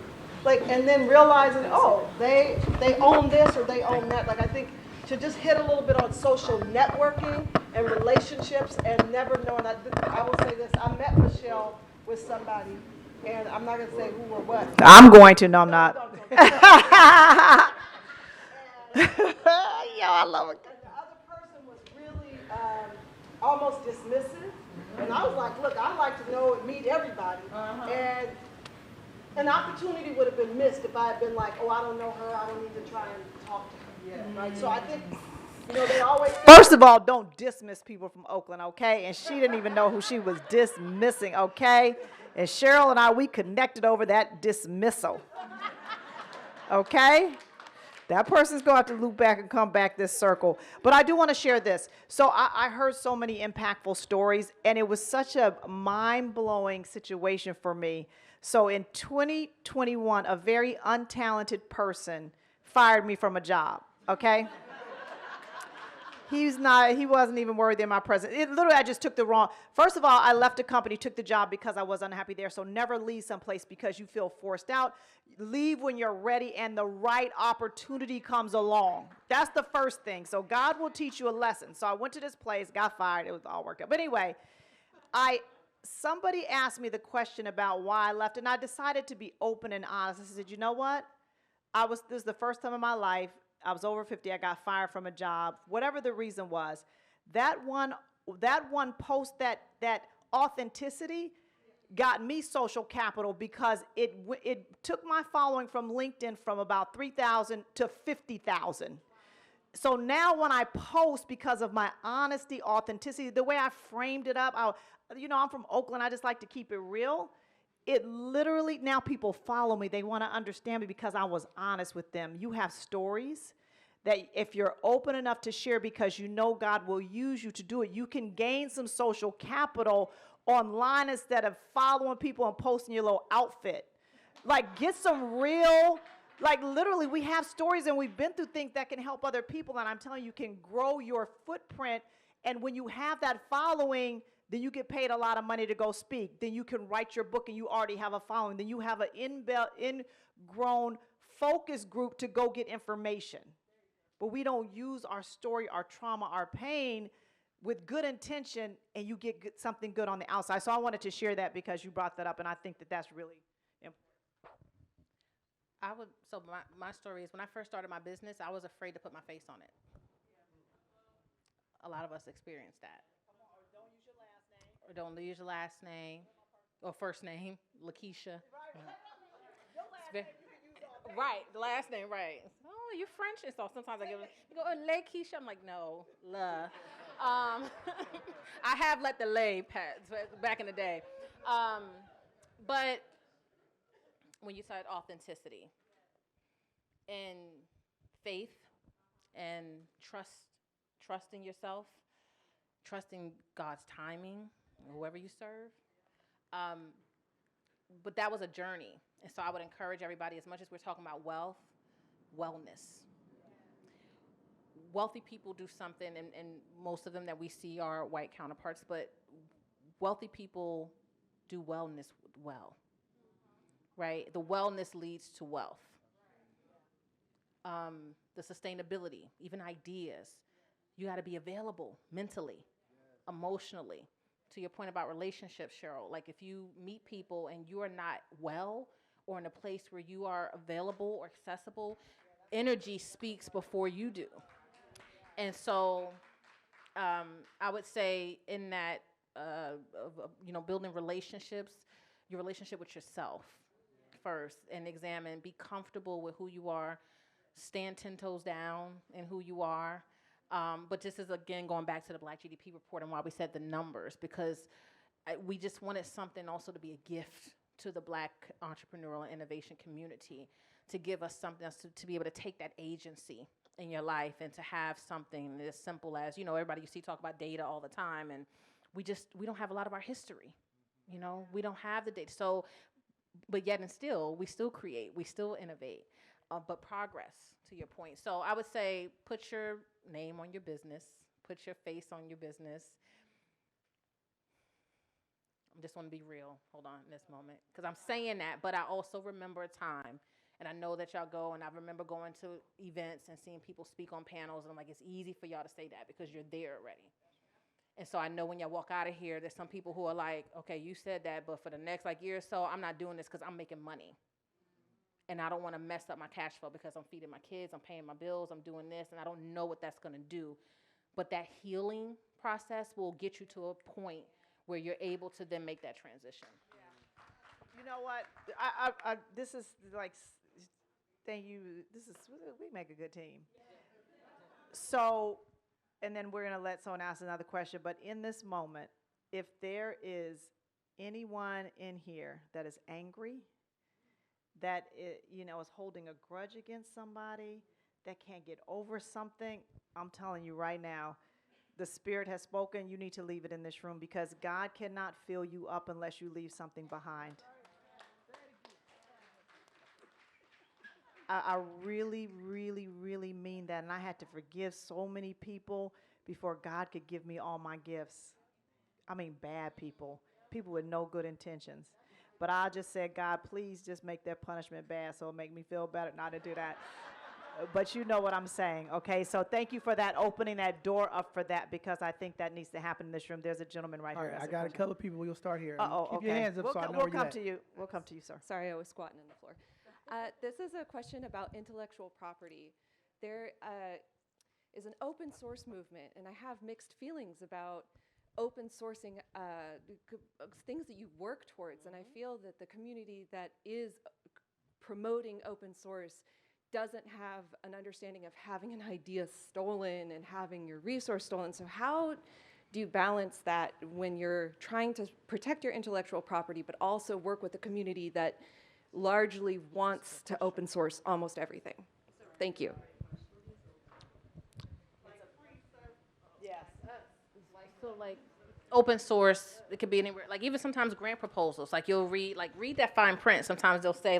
and then realizing, oh, they own this or they own that. Like I think to just hit a little bit on social networking and relationships and never knowing. I will say this, I met Michele with somebody, and I'm not going to say who or what. I'm going to. No, I'm not. Yo, I love it. And the other person was really almost dismissive. And I was like, look, I like to know and meet everybody. And an opportunity would have been missed if I had been like, oh, I don't know her, I don't need to try and talk to her. Right? So I think, they always... First of all, don't dismiss people from Oakland, okay? And she didn't even know who she was dismissing, okay? And Cheryl and I, we connected over that dismissal, okay? That person's going to have to loop back and come back this circle. But I do want to share this. So I heard so many impactful stories, and it was such a mind-blowing situation for me. So in 2021, a very untalented person fired me from a job, okay? He wasn't even worthy of my presence. Literally, I just took the wrong. First of all, I left the company, took the job because I was unhappy there. So never leave someplace because you feel forced out. Leave when you're ready and the right opportunity comes along. That's the first thing. So God will teach you a lesson. So I went to this place, got fired. It was all worked out. But anyway, somebody asked me the question about why I left, and I decided to be open and honest. I said, you know what? This is the first time in my life. I was over 50, I got fired from a job, whatever the reason was. That one post, that authenticity got me social capital because it took my following from LinkedIn from about 3,000 to 50,000. So now when I post, because of my honesty, authenticity, the way I framed it up, I'm from Oakland, I just like to keep it real. It literally, now people follow me. They want to understand me because I was honest with them. You have stories that if you're open enough to share because you know God will use you to do it, you can gain some social capital online instead of following people and posting your little outfit. Like, get some real, literally, we have stories and we've been through things that can help other people, and I'm telling you, you can grow your footprint, and when you have that following, then you get paid a lot of money to go speak. Then you can write your book and you already have a following. Then you have an ingrown focus group to go get information. But we don't use our story, our trauma, our pain with good intention, and you get something good on the outside. So I wanted to share that because you brought that up, and I think that that's really important. So my story is when I first started my business, I was afraid to put my face on it. A lot of us experienced that. Don't use your last name. Or don't use your last name or first name, Lakeisha. Your last name you can use all day. Right, the last name, right. Oh, you're French, and so sometimes I give it. You go, oh, Lakeisha. I'm like, no, la. I have let the lay pass back in the day, but when you said authenticity and faith and trusting yourself, trusting God's timing, whoever you serve. But that was a journey. And so I would encourage everybody, as much as we're talking about wealth, wellness. Wealthy people do something, and most of them that we see are white counterparts, but wealthy people do wellness well, right? The wellness leads to wealth. The sustainability, even ideas. You got to be available mentally, emotionally. To your point about relationships, Cheryl, like if you meet people and you are not well or in a place where you are available or accessible, energy speaks before you do. And so I would say in that, building relationships, your relationship with yourself first, and examine, be comfortable with who you are, stand 10 toes down in who you are. But this is, again, going back to the Black GDP report and why we said the numbers, because we just wanted something also to be a gift to the Black entrepreneurial and innovation community, to give us something else to be able to take that agency in your life and to have something as simple as, everybody you see talk about data all the time, and we don't have a lot of our history. We don't have the data. So, but yet and still, we still create, we still innovate, but progress, to your point. So I would say put your name on your business, put your face on your business. I just want to be real. Hold on in this moment, because I'm saying that, but I also remember a time, and I know that y'all go, and I remember going to events and seeing people speak on panels, and I'm like, it's easy for y'all to say that because you're there already. And so I know when y'all walk out of here, there's some people who are like, okay, you said that, but for the next year or so, I'm not doing this because I'm making money. And I don't want to mess up my cash flow because I'm feeding my kids, I'm paying my bills, I'm doing this, and I don't know what that's going to do. But that healing process will get you to a point where you're able to then make that transition. Yeah. You know what? This is like, thank you. We make a good team. So, and then we're going to let someone ask another question. But in this moment, if there is anyone in here that is angry, that is holding a grudge against somebody, that can't get over something, I'm telling you right now, the Spirit has spoken. You need to leave it in this room, because God cannot fill you up unless you leave something behind. I really, really, really mean that. And I had to forgive so many people before God could give me all my gifts. I mean, bad people, people with no good intentions. But I just said, God, please just make their punishment bad so it'll make me feel better not to do that. But you know what I'm saying, okay? So thank you for that, opening that door up for that, because I think that needs to happen in this room. There's a gentleman right here. All right, I got a couple of people. We'll start here. Uh-oh, Keep your hands up so I know we'll where you're come at. to you. We'll come to you, sir. Sorry, I was squatting on the floor. This is a question about intellectual property. There is an open source movement, and I have mixed feelings about open sourcing things that you work towards. And I feel that the community that is promoting open source doesn't have an understanding of having an idea stolen and having your resource stolen. So how do you balance that when you're trying to protect your intellectual property, but also work with a community that largely wants to open source almost everything? Thank you. Yes. So open source, it could be anywhere. Like even sometimes grant proposals, you'll read that fine print. Sometimes they'll say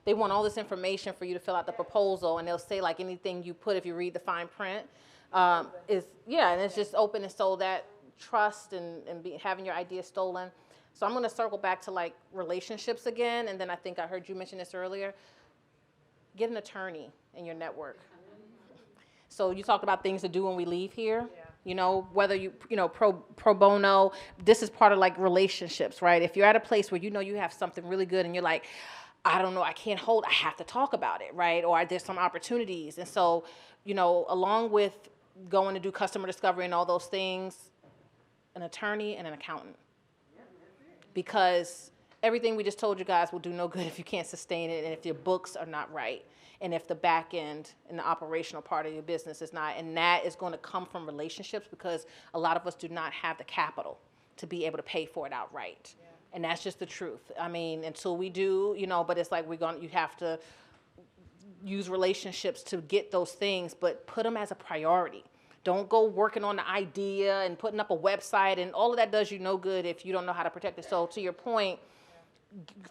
they want all this information for you to fill out the proposal, and they'll say anything you put, if you read the fine print, and it's just open, and so that trust and having your idea stolen. So I'm going to circle back to relationships again, and then I think I heard you mention this earlier. get an attorney in your network. So you talked about things to do when we leave here. You know, whether pro bono, this is part of like relationships, right? If you're at a place where you know you have something really good and you're like, I don't know, I have to talk about it, right? Or there's some opportunities. And so, you know, along with going to do customer discovery and all those things, an attorney and an accountant. Because everything we just told you guys will do no good if you can't sustain it and if your books are not right. And if the back end and the operational part of your business is not, and that is going to come from relationships because a lot of us do not have the capital to be able to pay for it outright. Yeah. And that's just the truth. I mean, until we do, you know, but it's like you have to use relationships to get those things, but put them as a priority. Don't go working on the idea and putting up a website, and all of that does you no good if you don't know how to protect it. So to your point,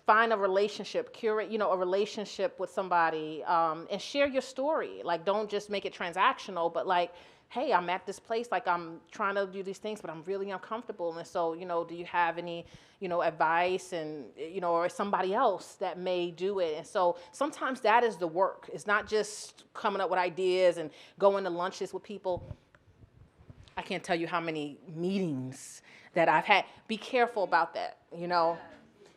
find a relationship, curate, you know, a relationship with somebody, and share your story. Like, don't just make it transactional, but like, hey, I'm at this place, like I'm trying to do these things, but I'm really uncomfortable. And so, you know, do you have any, you know, advice and, you know, or somebody else that may do it? And so sometimes that is the work. It's not just coming up with ideas and going to lunches with people. I can't tell you how many meetings that I've had. Be careful about that, you know.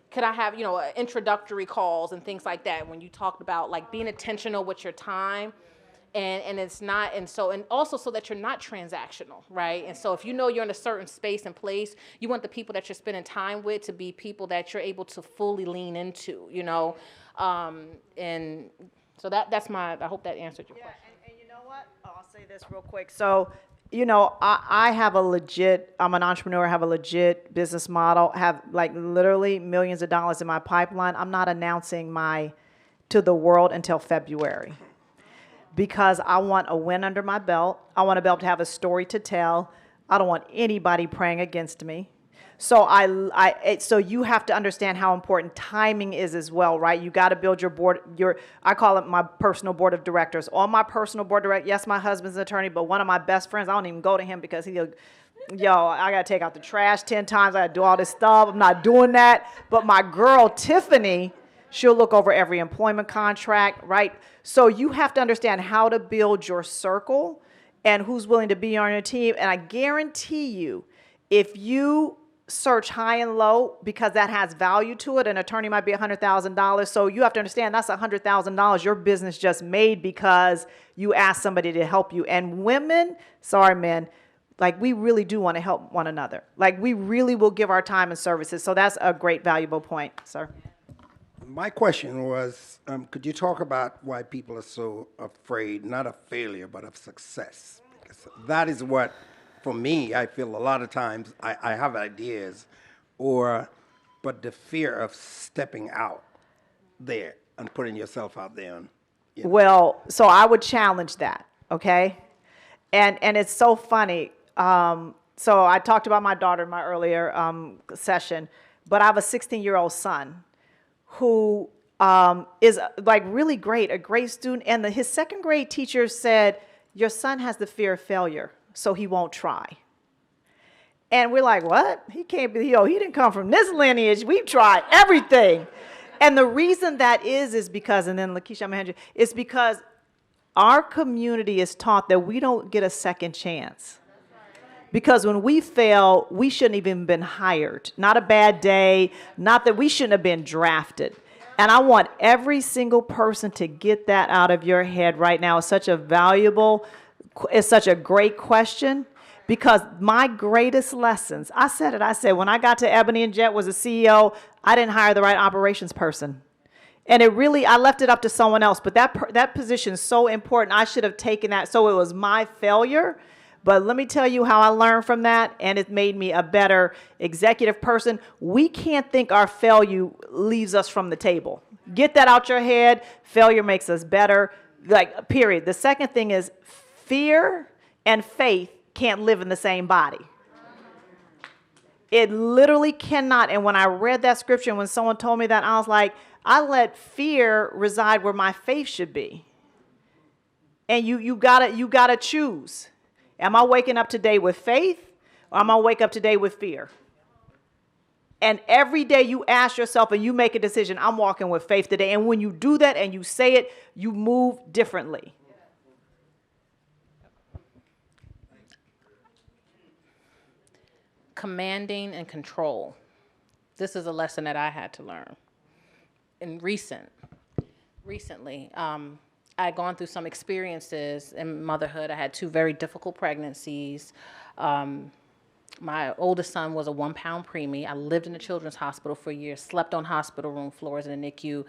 Could I have, you know, introductory calls and things like that when you talked about like being intentional with your time, and it's not, and also so that you're not transactional, right? And so if you know you're in a certain space and place, you want the people that you're spending time with to be people that you're able to fully lean into, you know, and so that's I hope that answered your question. And you know what? I'll say this real quick. So, you know, I'm an entrepreneur, have a legit business model, have like literally millions of dollars in my pipeline. I'm not announcing to the world until February because I want a win under my belt. I want to be able to have a story to tell. I don't want anybody praying against me. So so you have to understand how important timing is as well, right? You got to build your board, I call it my personal board of directors. On my personal board of directors, yes, my husband's an attorney, but one of my best friends, I don't even go to him because I got to take out the trash 10 times. I got to do all this stuff. I'm not doing that. But my girl, Tiffany, she'll look over every employment contract, right? So you have to understand how to build your circle and who's willing to be on your team. And I guarantee you, if you search high and low, because that has value to it, an attorney might be $100,000. So you have to understand that's $100,000 your business just made because you asked somebody to help you. And women, sorry men, like we really do want to help one another. Like we really will give our time and services. So that's a great valuable point, sir. My question was, could you talk about why people are so afraid, not of failure, but of success? Because that is what, for me, I feel a lot of times I have ideas, but the fear of stepping out there and putting yourself out there. And, you know. Well, so I would challenge that, okay? And it's so funny. So I talked about my daughter in my earlier session, but I have a 16-year-old son who is like really great, a great student. And his second grade teacher said, your son has the fear of failure, so he won't try. And we're like, what? He can't be, he didn't come from this lineage. We've tried everything. And the reason that is because, and then Lakeisha, I'm gonna hand you, it's because our community is taught that we don't get a second chance. Because when we fail, we shouldn't even been hired. Not a bad day, not that we shouldn't have been drafted. And I want every single person to get that out of your head right now. It's such a great question, because my greatest lessons, I said when I got to Ebony and Jet was a CEO, I didn't hire the right operations person. And I left it up to someone else, but that position is so important. I should have taken that. So it was my failure. But let me tell you how I learned from that, and it made me a better executive person. We can't think our failure leaves us from the table. Get that out your head. Failure makes us better, like, period. The second thing is fear and faith can't live in the same body. It literally cannot. And when I read that scripture, when someone told me that, I was like, I let fear reside where my faith should be. And you gotta choose. Am I waking up today with faith, or am I wake up today with fear? And every day you ask yourself and you make a decision, I'm walking with faith today. And when you do that and you say it, you move differently. Commanding and control. This is a lesson that I had to learn. Recently, I had gone through some experiences in motherhood. I had 2 very difficult pregnancies. My oldest son was a 1-pound preemie. I lived in a children's hospital for years, slept on hospital room floors in the NICU,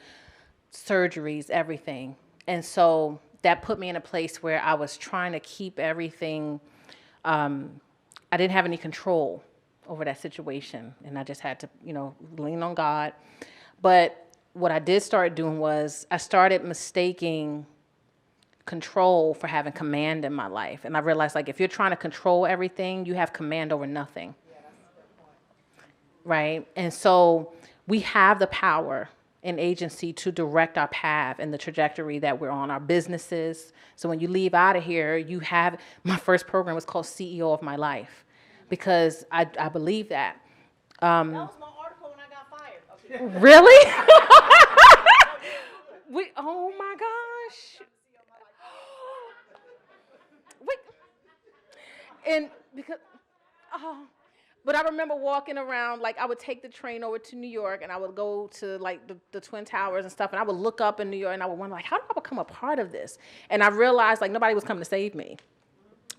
surgeries, everything. And so that put me in a place where I was trying to keep everything. I didn't have any control over that situation, and I just had to, lean on God. But what I did start doing was I started mistaking control for having command in my life. And I realized, like, if you're trying to control everything, you have command over nothing. Yeah, that's a good point. Right? And so we have the power and agency to direct our path and the trajectory that we're on, our businesses. So when you leave out of here, my first program was called CEO of My Life, because I believe that. That was my article when I got fired. Okay. Really? Oh my gosh. And because, but I remember walking around, like I would take the train over to New York and I would go to like the Twin Towers and stuff, and I would look up in New York and I would wonder, like, how do I become a part of this? And I realized, like, nobody was coming to save me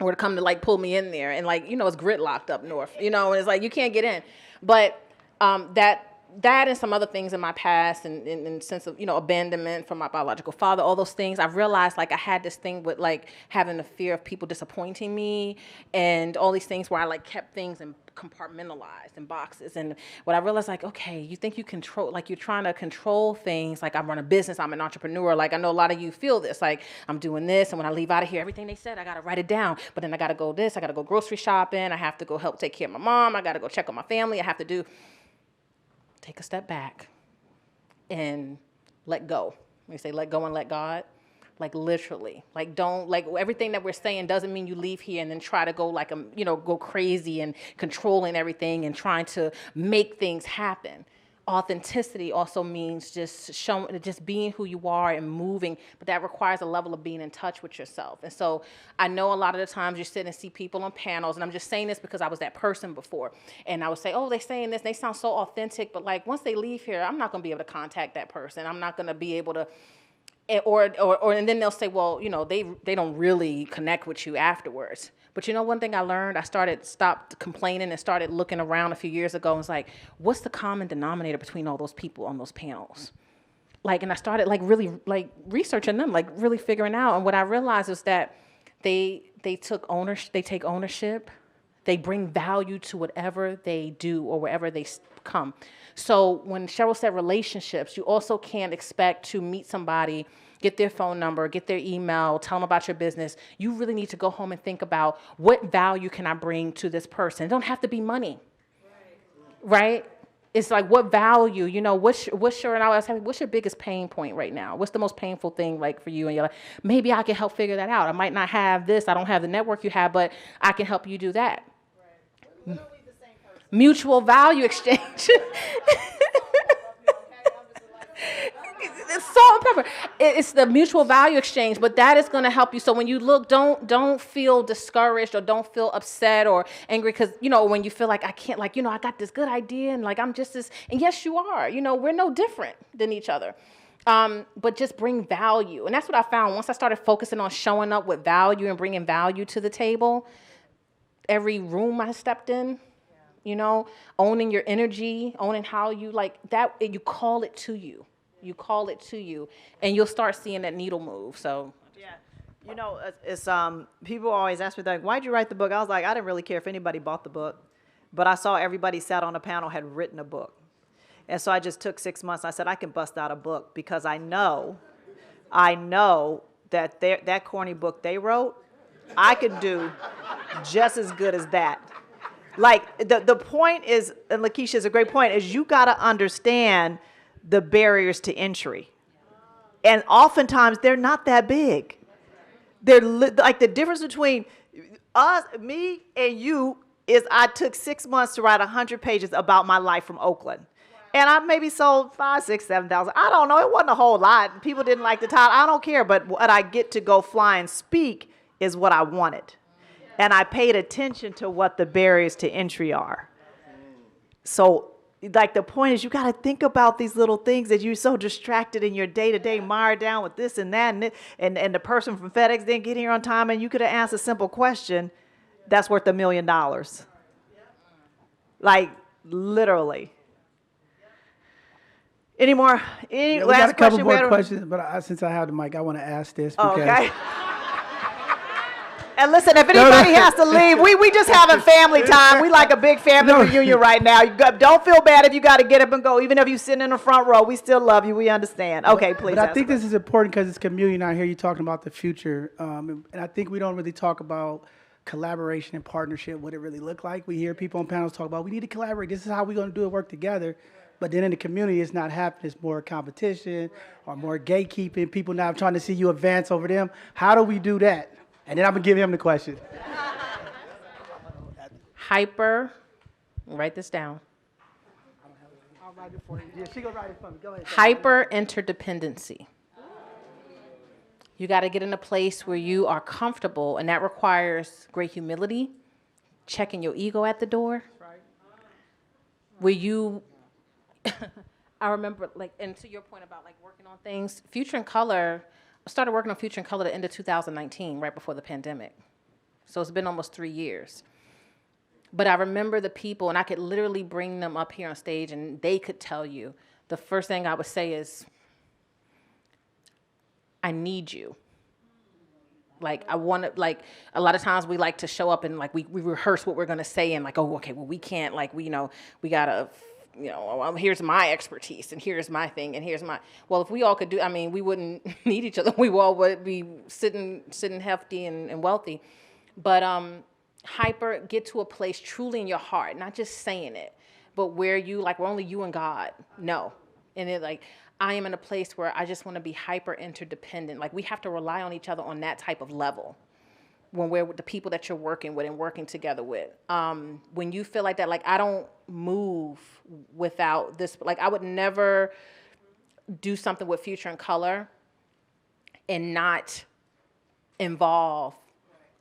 or to come to like pull me in there. And like, it's gridlocked up north, and it's like, you can't get in. But that and some other things in my past and sense of, abandonment from my biological father, all those things, I realized, like, I had this thing with, like, having the fear of people disappointing me and all these things where I, like, kept things in compartmentalized in boxes. And what I realized, like, okay, you think you control, like, you're trying to control things. Like, I run a business, I'm an entrepreneur. Like, I know a lot of you feel this, like, I'm doing this, and when I leave out of here, everything they said, I got to write it down. But then I got to go I got to go grocery shopping. I have to go help take care of my mom. I got to go check on my family. I have to take a step back and let go. When you say let go and let God, like literally, like don't, like everything that we're saying doesn't mean you leave here and then try to go like, go crazy and controlling everything and trying to make things happen. Authenticity also means just being who you are and moving, but that requires a level of being in touch with yourself. And so I know a lot of the times you sit and see people on panels, and I'm just saying this because I was that person before, and I would say, oh, they're saying this, they sound so authentic, but like once they leave here, I'm not going to be able to contact that person. I'm not going to be able to, and then they'll say, well, they don't really connect with you afterwards. But one thing I learned, I stopped complaining and started looking around a few years ago and was like, what's the common denominator between all those people on those panels? Like, and I started like really like researching them, like really figuring out. And what I realized is that they take ownership, they bring value to whatever they do or wherever they come. So when Cheryl said relationships, you also can't expect to meet somebody, get their phone number, get their email, tell them about your business. You really need to go home and think about, what value can I bring to this person? It don't have to be money, right? It's like, what value, what's your biggest pain point right now? What's the most painful thing like for you? And you're like, maybe I can help figure that out. I might not have this, I don't have the network you have, but I can help you do that. Right. Mutual value exchange. It's salt and pepper. It's the mutual value exchange, but that is going to help you. So when you look, don't feel discouraged or don't feel upset or angry because, when you feel like I can't, like, I got this good idea and like I'm just this, and yes, you are. We're no different than each other. But just bring value. And that's what I found. Once I started focusing on showing up with value and bringing value to the table, every room I stepped in, owning your energy, owning how you like that, you call it to you. You call it to you, and you'll start seeing that needle move. So, yeah, it's people always ask me, like, why'd you write the book? I was like, I didn't really care if anybody bought the book, but I saw everybody sat on a panel had written a book, and so I just took 6 months. I said I can bust out a book because I know that that corny book they wrote, I could do just as good as that. Like the point is, and Lakeisha is a great point, is you got to understand the barriers to entry. And oftentimes they're not that big. They're like the difference between me and you is I took 6 months to write 100 pages about my life from Oakland. And I maybe sold 5, 6, 7,000. I don't know. It wasn't a whole lot. People didn't like the title. I don't care. But what I get to go fly and speak is what I wanted. And I paid attention to what the barriers to entry are. So, like, the point is you got to think about these little things that you're so distracted in your day-to-day, mired down with this and that. And the person from FedEx didn't get here on time, and you could have asked a simple question that's worth $1 million. Like, literally. Any more? Any Yeah, we last got a couple question? more questions, but since I have the mic, I want to ask this because Okay. And listen, if anybody has to leave, we just having family time. We like a big family reunion right now. Don't feel bad if you got to get up and go. Even if you're sitting in the front row, we still love you. We understand. Okay, please. But I think this is important because it's community, and I hear you talking about the future. And I think we don't really talk about collaboration and partnership, what it really look like. We hear people on panels talk about we need to collaborate. This is how we're going to do it, work together. But then in the community, it's not happening. It's more competition or more gatekeeping. People now trying to see you advance over them. How do we do that? And then I'm going to give him the question. Hyper, write this down. I'll write it for you. Yeah, she going to write it for me. Go ahead. Hyper interdependency. You got to get in a place where you are comfortable, and that requires great humility, checking your ego at the door. Where you, I remember, like, and to your point about like working on things, Future in Color, I started working on Future in Color at the end of 2019, right before the pandemic. So it's been almost 3 years. But I remember the people, and I could literally bring them up here on stage, and they could tell you, the first thing I would say is, I need you. Like, I want to, like, a lot of times we like to show up and, like, we rehearse what we're going to say and, like, oh, okay, well, we can't, like, we got to, here's my expertise and here's my thing and here's my, well, if we all could do, I mean, we wouldn't need each other. We all would be sitting hefty and wealthy. But hyper, get to a place truly in your heart, not just saying it, but where you, like, we're only you and God. No. And it, like, I am in a place where I just want to be hyper interdependent. Like, we have to rely on each other on that type of level when we're with the people that you're working with and working together with. When you feel like that, like, I don't move without this. Like, I would never do something with Future in Color and not involve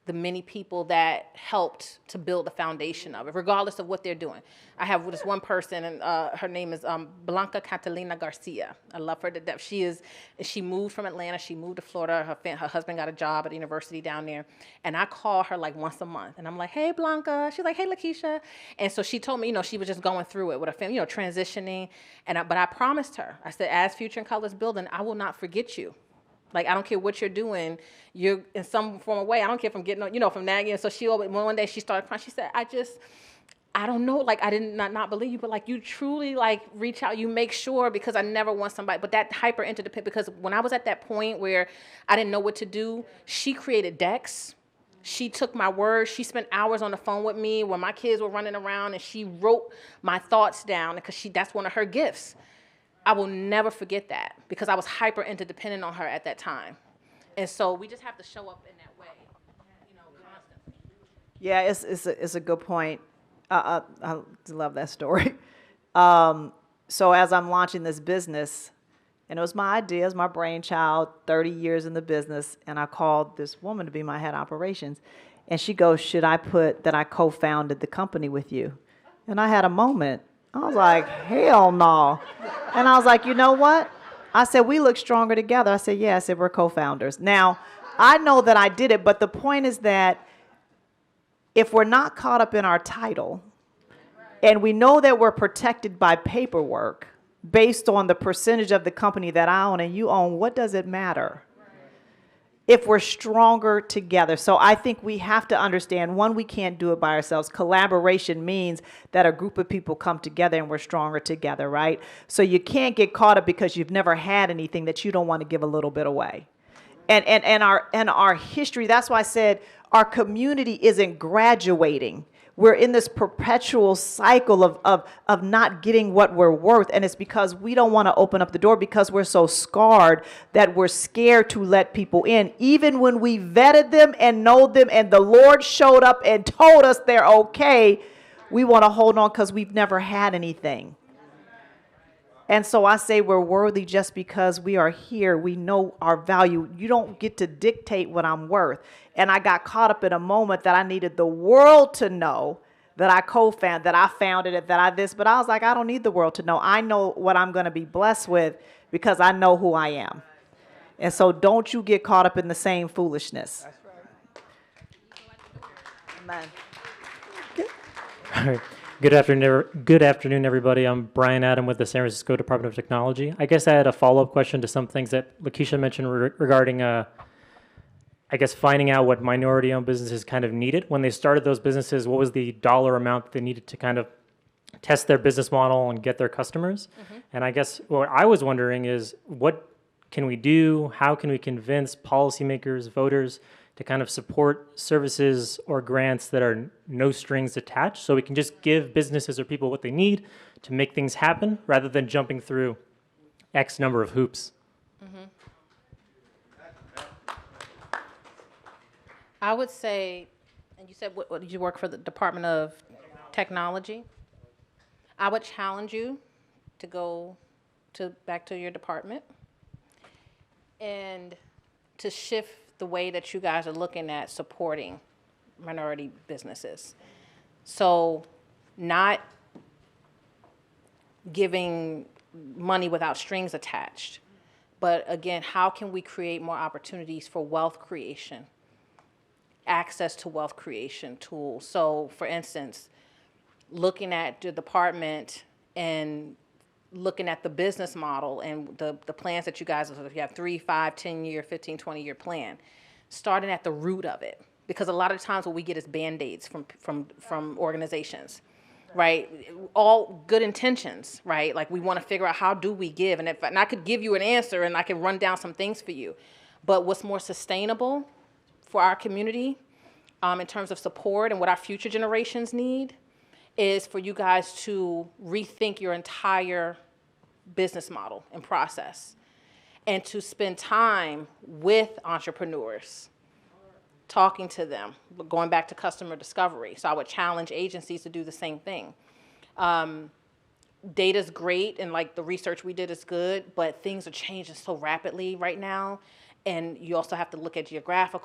the many people that helped to build the foundation of it, regardless of what they're doing. I have this one person, and her name is Blanca Catalina Garcia. I love her to death. She moved from Atlanta. She moved to Florida. Her husband got a job at a university down there. And I call her like once a month. And I'm like, hey, Blanca. She's like, hey, Lakeisha. And so she told me, she was just going through it with her family, transitioning. But I promised her, I said, as Future in Color's building, I will not forget you. Like, I don't care what you're doing, you're in some form of way. I don't care if I'm getting, from nagging. So one day she started crying. She said, I don't know. Like, I did not believe you, but like, you truly like reach out, you make sure, because I never want somebody, but that hyper interdependent, because when I was at that point where I didn't know what to do, she created decks. She took my words. She spent hours on the phone with me when my kids were running around, and she wrote my thoughts down because that's one of her gifts. I will never forget that because I was hyper interdependent on her at that time. And so we just have to show up in that way, constantly. Yeah, it's a good point. I love that story. So as I'm launching this business, and it was my idea, it was my brainchild, 30 years in the business, and I called this woman to be my head operations, and she goes, should I put that I co-founded the company with you? And I had a moment. I was like, hell no. And I was like, you know what? I said, we look stronger together. I said, yeah. I said, we're co-founders. Now, I know that I did it, but the point is that if we're not caught up in our title, and we know that we're protected by paperwork based on the percentage of the company that I own and you own, what does it matter? If we're stronger together. So I think we have to understand, one, we can't do it by ourselves. Collaboration means that a group of people come together and we're stronger together, right? So you can't get caught up because you've never had anything that you don't want to give a little bit away. And our history, that's why I said our community isn't graduating. we're in this perpetual cycle of not getting what we're worth. And it's because we don't want to open up the door because we're so scarred that we're scared to let people in. Even when we vetted them and know them and the Lord showed up and told us they're okay, we want to hold on because we've never had anything. And so I say we're worthy just because we are here. We know our value. You don't get to dictate what I'm worth. And I got caught up in a moment that I needed the world to know that I co-founded, that I founded it, that I this. But I was like, I don't need the world to know. I know what I'm going to be blessed with because I know who I am. And so don't you get caught up in the same foolishness. Amen. All right. Good afternoon, everybody. I'm Brian Adam with the San Francisco Department of Technology. I guess I had a follow-up question to some things that Lakeisha mentioned regarding, I guess, finding out what minority-owned businesses kind of needed. When they started those businesses, what was the dollar amount that they needed to kind of test their business model and get their customers? Mm-hmm. And I guess what I was wondering is, what can we do? How can we convince policymakers, voters, to kind of support services or grants that are no strings attached, so we can just give businesses or people what they need to make things happen rather than jumping through X number of hoops? Mm-hmm. I would say, and you said, what did you work for the Department of Technology? I would challenge you to go back to your department and to shift the way that you guys are looking at supporting minority businesses. So not giving money without strings attached, but again, how can we create more opportunities for wealth creation, access to wealth creation tools? So for instance, looking at the department and looking at the business model and the plans that you guys, if you have 3, 5, 10-year, 15, 20-year plan, starting at the root of it. Because a lot of times what we get is Band-Aids from organizations, right? All good intentions, right? Like we want to figure out how do we give, and I could give you an answer and I can run down some things for you. But what's more sustainable for our community in terms of support and what our future generations need is for you guys to rethink your entire business model and process and to spend time with entrepreneurs, talking to them, going back to customer discovery. So I would challenge agencies to do the same thing. Data's great and like the research we did is good, but things are changing so rapidly right now. And you also have to look at geographic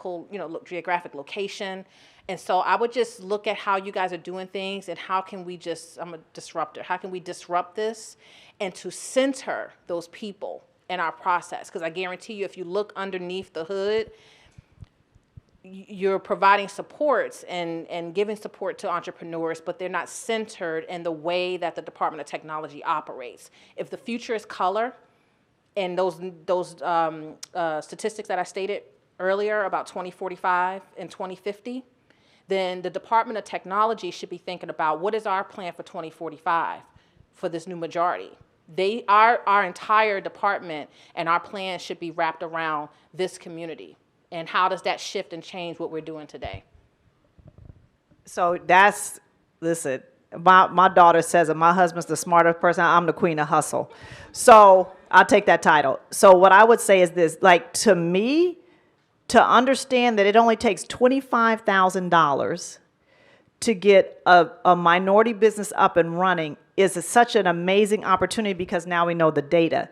location. And so I would just look at how you guys are doing things and how can we just, I'm a disruptor, how can we disrupt this and to center those people in our process? Because I guarantee you, if you look underneath the hood, you're providing supports and giving support to entrepreneurs, but they're not centered in the way that the Department of Technology operates. If the future is color, and those statistics that I stated earlier about 2045 and 2050, then the Department of Technology should be thinking about what is our plan for 2045 for this new majority. Our entire department and our plan should be wrapped around this community. And how does that shift and change what we're doing today? So listen, my daughter says that my husband's the smartest person. I'm the queen of hustle. So I'll take that title. So what I would say is this, like to me, to understand that it only takes $25,000 to get a minority business up and running is such an amazing opportunity because now we know the data.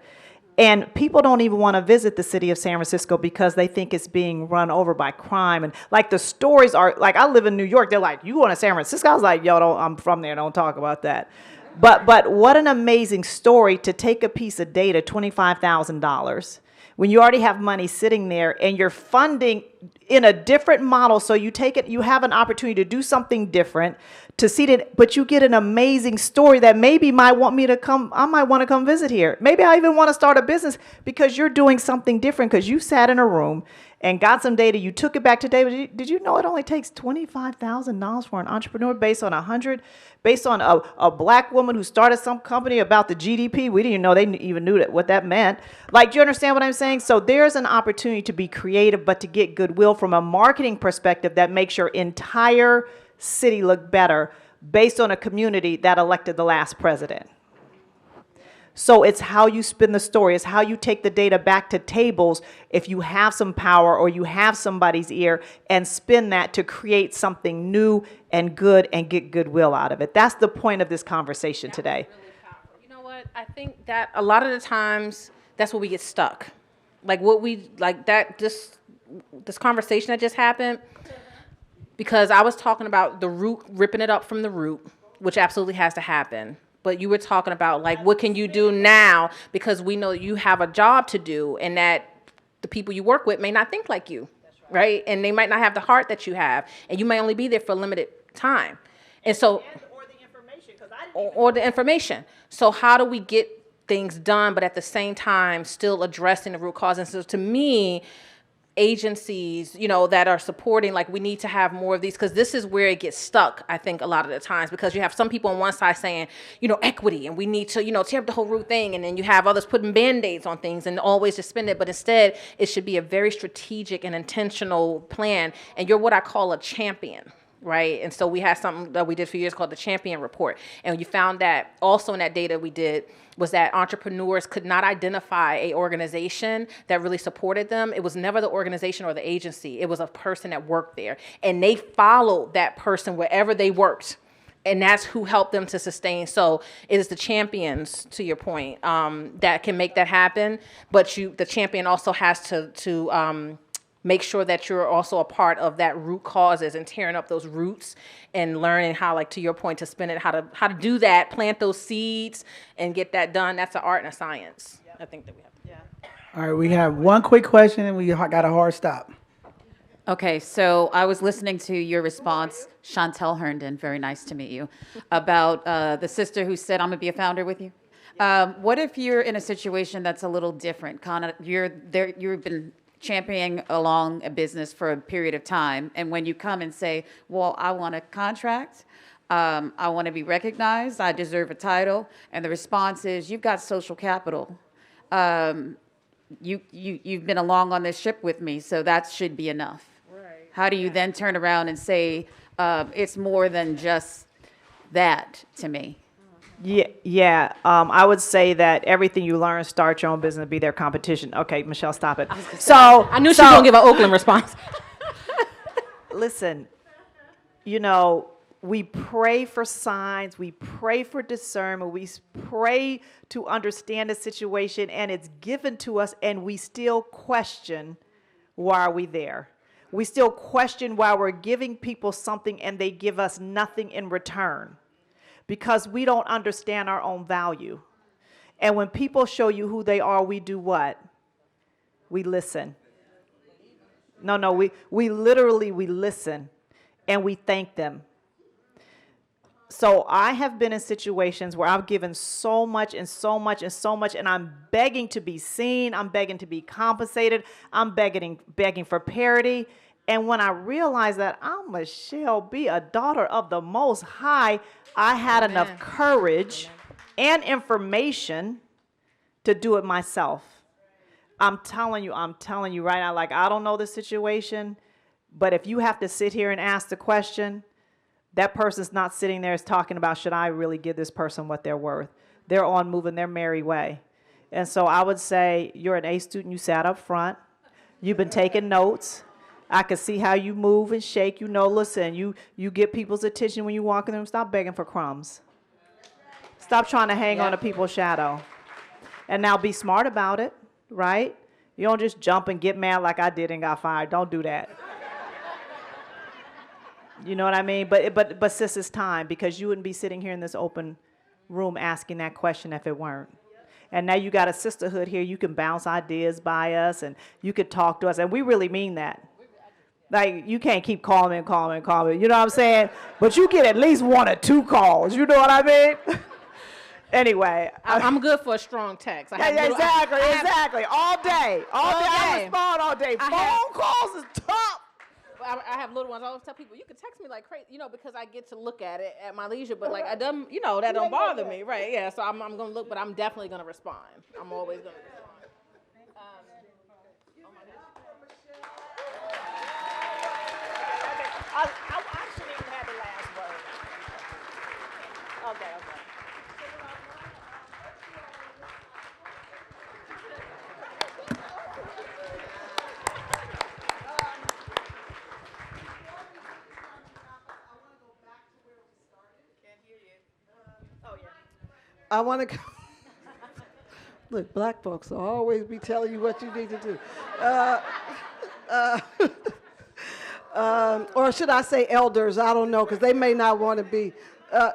And people don't even want to visit the city of San Francisco because they think it's being run over by crime. And like the stories are, like I live in New York, they're like, you going to San Francisco? I was like, I'm from there, don't talk about that. But what an amazing story to take a piece of data, $25,000, when you already have money sitting there and you're funding in a different model. So you take it, you have an opportunity to do something different, to see it, but you get an amazing story that maybe might want me to come, I might want to come visit here. Maybe I even want to start a business because you're doing something different because you sat in a room and got some data, you took it back to David. Did you know it only takes $25,000 for an entrepreneur based on a black woman who started some company about the GDP? We didn't even know they even knew what that meant. Like, do you understand what I'm saying? So there's an opportunity to be creative, but to get goodwill from a marketing perspective that makes your entire city look better based on a community that elected the last president. So it's how you spin the story. It's how you take the data back to tables if you have some power or you have somebody's ear, and spin that to create something new and good and get goodwill out of it. That's the point of this conversation today. Really powerful. You know what? I think that a lot of the times that's where we get stuck. Like what we like that this conversation that just happened, because I was talking about the root, ripping it up from the root, which absolutely has to happen. But you were talking about, like, what can you do now? Because we know you have a job to do, and that the people you work with may not think like you, right? And they might not have the heart that you have, and you may only be there for a limited time. And so, or the information. So how do we get things done, but at the same time still addressing the root cause? And so to me, agencies, you know, that are supporting, like, we need to have more of these, because this is where it gets stuck, I think, a lot of the times, because you have some people on one side saying, you know, equity, and we need to, you know, tear up the whole root thing, and then you have others putting Band-Aids on things and always just spend it, but instead, it should be a very strategic and intentional plan, and you're what I call a champion. Right. And so we had something that we did for years called the Champion Report. And you found that also in that data we did was that entrepreneurs could not identify a organization that really supported them. It was never the organization or the agency. It was a person that worked there. And they followed that person wherever they worked. And that's who helped them to sustain. So it is the champions, to your point, that can make that happen. But the champion also has to make sure that you're also a part of that root causes and tearing up those roots and learning how, like, to your point, to spin it, how to do that, plant those seeds and get that done. That's an art and a science. Yep. I think that we have. Yeah. All right, we have one quick question and we got a hard stop. Okay, so I was listening to your response, Chantel Herndon, very nice to meet you, about the sister who said, I'm gonna be a founder with you. What if you're in a situation that's a little different? Kind of, you've been championing along a business for a period of time, and when you come and say, well, I want a contract, I want to be recognized, I deserve a title, and the response is, you've got social capital, you've been along on this ship with me, so that should be enough. Right. How do you then turn around and say, it's more than just that to me? Yeah. I would say that everything you learn, start your own business, be their competition. Okay, Michelle, stop it. So I knew she was gonna give an Oakland response. Listen, you know, we pray for signs, we pray for discernment, we pray to understand the situation, and it's given to us, and we still question, why are we there? We still question why we're giving people something and they give us nothing in return, because we don't understand our own value. And when people show you who they are, we do what? We listen. No, we literally listen and we thank them. So I have been in situations where I've given so much and so much and so much, and I'm begging to be seen, I'm begging to be compensated, I'm begging for parity. And when I realized that I'm Michele B., a daughter of the Most High, I had enough courage and information to do it myself. I'm telling you right now, like, I don't know the situation, but if you have to sit here and ask the question, that person's not sitting there talking about, should I really give this person what they're worth? They're on moving their merry way. And so I would say, you're an A student, you sat up front, you've been taking notes. I could see how you move and shake. You know, listen, you get people's attention when you walk in the room. Stop begging for crumbs. Stop trying to hang on to people's shadow. And now be smart about it, right? You don't just jump and get mad like I did and got fired. Don't do that. You know what I mean? But sis, it's time, because you wouldn't be sitting here in this open room asking that question if it weren't. And now you got a sisterhood here. You can bounce ideas by us, and you could talk to us, and we really mean that. Like, you can't keep calling. You know what I'm saying? But you get at least 1 or 2 calls. You know what I mean? Anyway. I'm good for a strong text. Exactly. All day. I respond all day. Phone calls is tough. I have little ones. I always tell people, you can text me like crazy, you know, because I get to look at it at my leisure. But, like, I don't, you know, that don't bother me, right? Yeah. So I'm gonna look, but I'm definitely gonna respond. I'm always gonna respond. I shouldn't even have to laugh. Okay, okay. I want to go. Look, black folks will always be telling you what you need to do. Uh, or should I say elders? I don't know, because they may not want to be. Uh,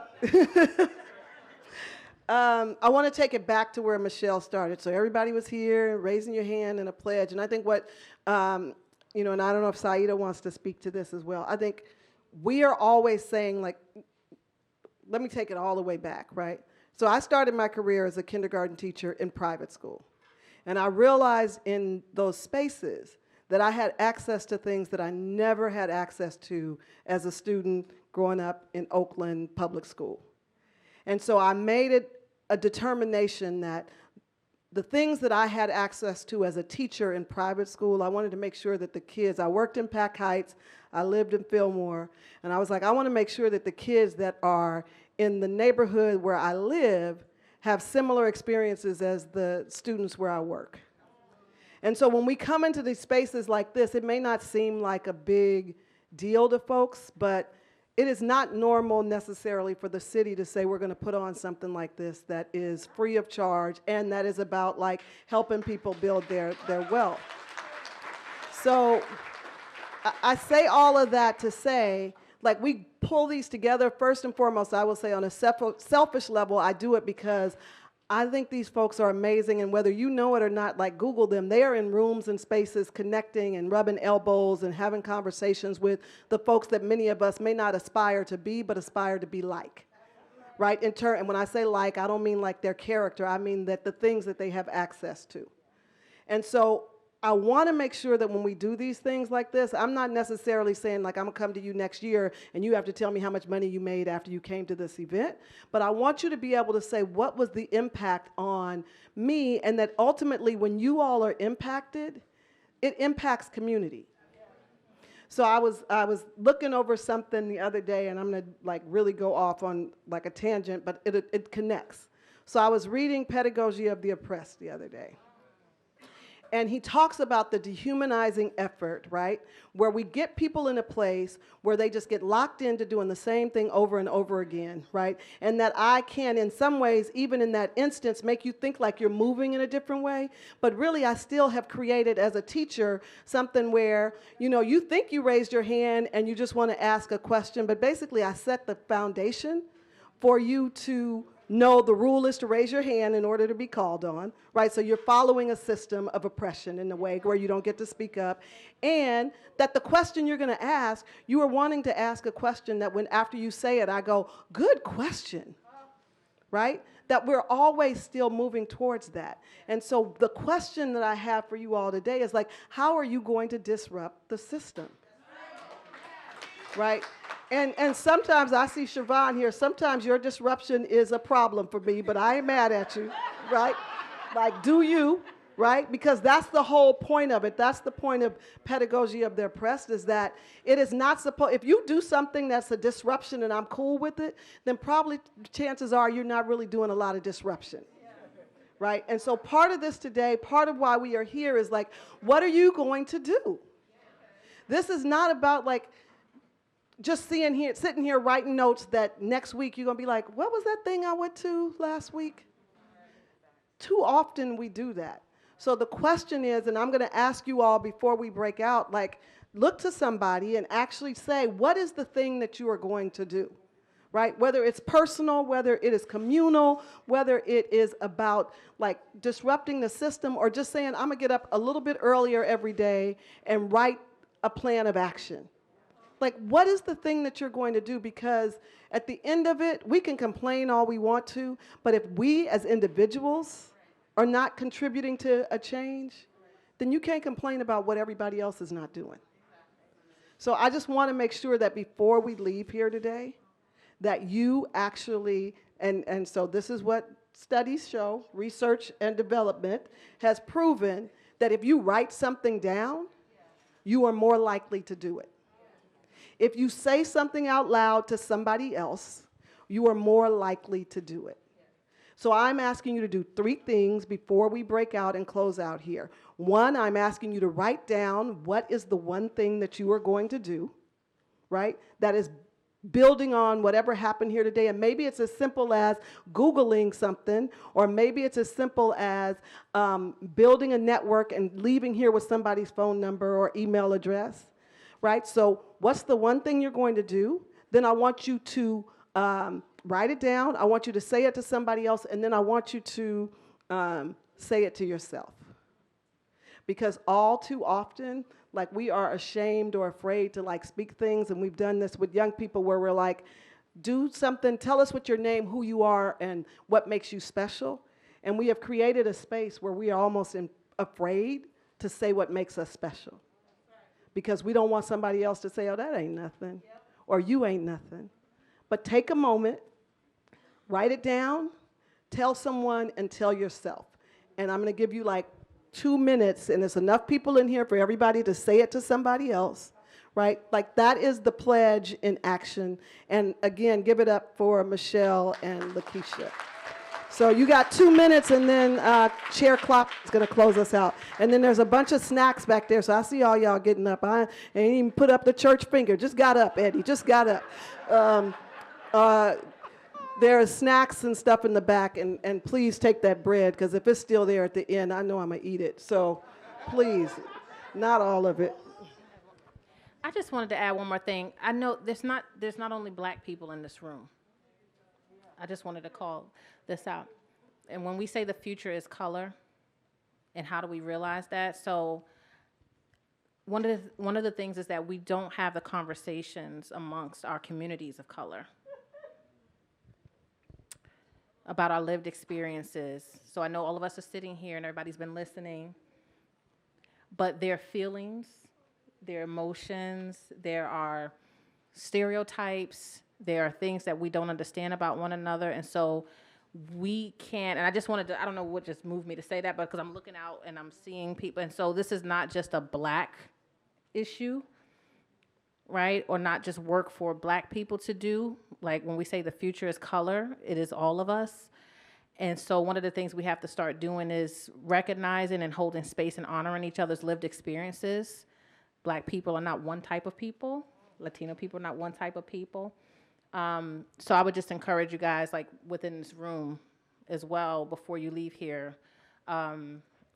I want to take it back to where Michele started. So everybody was here, raising your hand in a pledge. And I think what, you know, and I don't know if Saida wants to speak to this as well. I think we are always saying, like, let me take it all the way back, right? So I started my career as a kindergarten teacher in private school. And I realized in those spaces that I had access to things that I never had access to as a student growing up in Oakland public school. And so I made it a determination that the things that I had access to as a teacher in private school, I wanted to make sure that the kids, I worked in Pack Heights, I lived in Fillmore, and I was like, I want to make sure that the kids that are in the neighborhood where I live have similar experiences as the students where I work. And so when we come into these spaces like this, it may not seem like a big deal to folks, but it is not normal necessarily for the city to say we're going to put on something like this that is free of charge and that is about like helping people build their wealth. So I say all of that to say, like, we pull these together. First and foremost, I will say on a selfish level, I do it because I think these folks are amazing, and whether you know it or not, like, Google them. They are in rooms and spaces connecting and rubbing elbows and having conversations with the folks that many of us may not aspire to be, but aspire to be like, right? And when I say like, I don't mean like their character. I mean that the things that they have access to. And so I want to make sure that when we do these things like this, I'm not necessarily saying, like, I'm going to come to you next year and you have to tell me how much money you made after you came to this event. But I want you to be able to say, what was the impact on me? And that ultimately, when you all are impacted, it impacts community. So I was looking over something the other day, and I'm going to, like, really go off on, like, a tangent, but it connects. So I was reading Pedagogy of the Oppressed the other day. And he talks about the dehumanizing effort, right, where we get people in a place where they just get locked into doing the same thing over and over again, right? And that I can, in some ways, even in that instance, make you think like you're moving in a different way. But really, I still have created, as a teacher, something where, you know, you think you raised your hand and you just want to ask a question, but basically I set the foundation for you to know the rule is to raise your hand in order to be called on, right? So you're following a system of oppression in a way where you don't get to speak up. And that the question you're going to ask, you are wanting to ask a question that when after you say it, I go, good question, right? That we're always still moving towards that. And so the question that I have for you all today is like, how are you going to disrupt the system, right? And sometimes I see Siobhan here. Sometimes your disruption is a problem for me, but I ain't mad at you, right? Like, do you, right? Because that's the whole point of it. That's the point of Pedagogy of the Oppressed, is that it is not supposed, if you do something that's a disruption and I'm cool with it, then probably chances are you're not really doing a lot of disruption, right? And so part of this today, part of why we are here is like, what are you going to do? This is not about like, just sitting here writing notes that next week you're going to be like, what was that thing I went to last week? Too often we do that. So the question is, and I'm going to ask you all before we break out, like, look to somebody and actually say, what is the thing that you are going to do, right? Whether it's personal, whether it is communal, whether it is about, like, disrupting the system, or just saying, I'm going to get up a little bit earlier every day and write a plan of action. Like, what is the thing that you're going to do? Because at the end of it, we can complain all we want to, but if we as individuals are not contributing to a change, then you can't complain about what everybody else is not doing. So I just want to make sure that before we leave here today, that you actually, and so this is what studies show, research and development has proven, that if you write something down, you are more likely to do it. If you say something out loud to somebody else, you are more likely to do it. So I'm asking you to do 3 things before we break out and close out here. 1, I'm asking you to write down what is the one thing that you are going to do, right? That is building on whatever happened here today. And maybe it's as simple as Googling something, or maybe it's as simple as building a network and leaving here with somebody's phone number or email address, right? So what's the one thing you're going to do? Then I want you to write it down. I want you to say it to somebody else, and then I want you to say it to yourself. Because all too often, like, we are ashamed or afraid to like speak things, and we've done this with young people where we're like, do something, tell us what your name, who you are, and what makes you special. And we have created a space where we are almost afraid to say what makes us special. Because we don't want somebody else to say, oh, that ain't nothing, or you ain't nothing. But take a moment, write it down, tell someone, and tell yourself. And I'm going to give you like 2 minutes, and there's enough people in here for everybody to say it to somebody else, right? Like, that is the pledge in action. And again, give it up for Michele and Lakeisha. So you got 2 minutes, and then Chair Klopp is going to close us out. And then there's a bunch of snacks back there, so I see all y'all getting up. I ain't even put up the church finger. Just got up, Eddie. Just got up. There are snacks and stuff in the back, and please take that bread, because if it's still there at the end, I know I'm going to eat it. So please, not all of it. I just wanted to add one more thing. I know there's not only black people in this room. I just wanted to call this out. And when we say the future is color, and how do we realize that? So one of the things is that we don't have the conversations amongst our communities of color about our lived experiences. So I know all of us are sitting here and everybody's been listening, but their feelings, their emotions, there are stereotypes, there are things that we don't understand about one another. And so we can't, and I just wanted to, I don't know what just moved me to say that, but because I'm looking out and I'm seeing people, and so this is not just a black issue, right? Or not just work for black people to do. Like, when we say the future is color, it is all of us. And so one of the things we have to start doing is recognizing and holding space and honoring each other's lived experiences. Black people are not one type of people. Latino people are not one type of people. So I would just encourage you guys, like, within this room as well, before you leave here,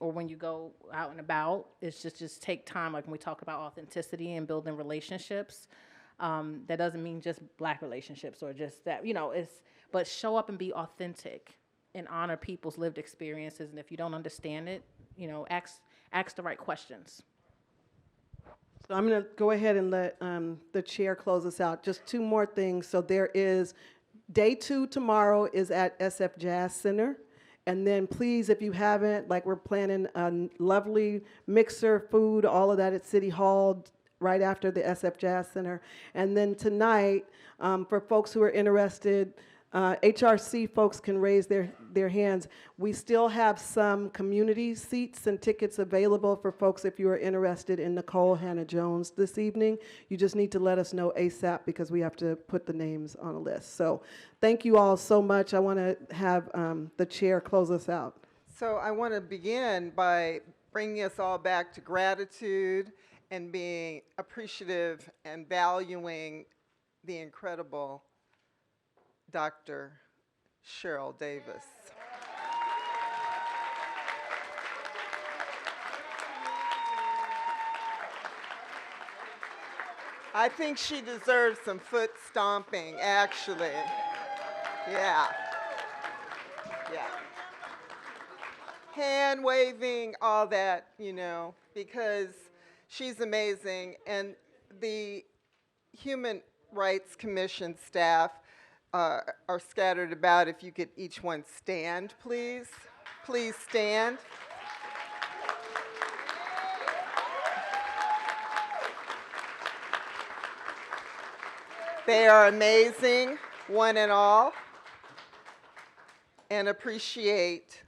or when you go out and about, is just take time, like when we talk about authenticity and building relationships. That doesn't mean just black relationships or just that, but show up and be authentic and honor people's lived experiences. And if you don't understand it, ask the right questions. So I'm going to go ahead and let the chair close us out. Just 2 more things. So there is day 2 tomorrow is at SF Jazz Center. And then please, if you haven't, like, we're planning a lovely mixer, food, all of that at City Hall right after the SF Jazz Center. And then tonight, for folks who are interested, HRC folks can raise their hands. We still have some community seats and tickets available for folks if you are interested in Nicole Hannah-Jones this evening. You just need to let us know ASAP, because we have to put the names on a list. So thank you all so much. I want to have the chair close us out. So I want to begin by bringing us all back to gratitude and being appreciative and valuing the incredible Dr. Cheryl Davis. I think she deserves some foot stomping, actually. Yeah. Hand waving, all that, because she's amazing. And the Human Rights Commission staff are scattered about. If you could each one stand, please. Please stand. They are amazing, one and all, and appreciate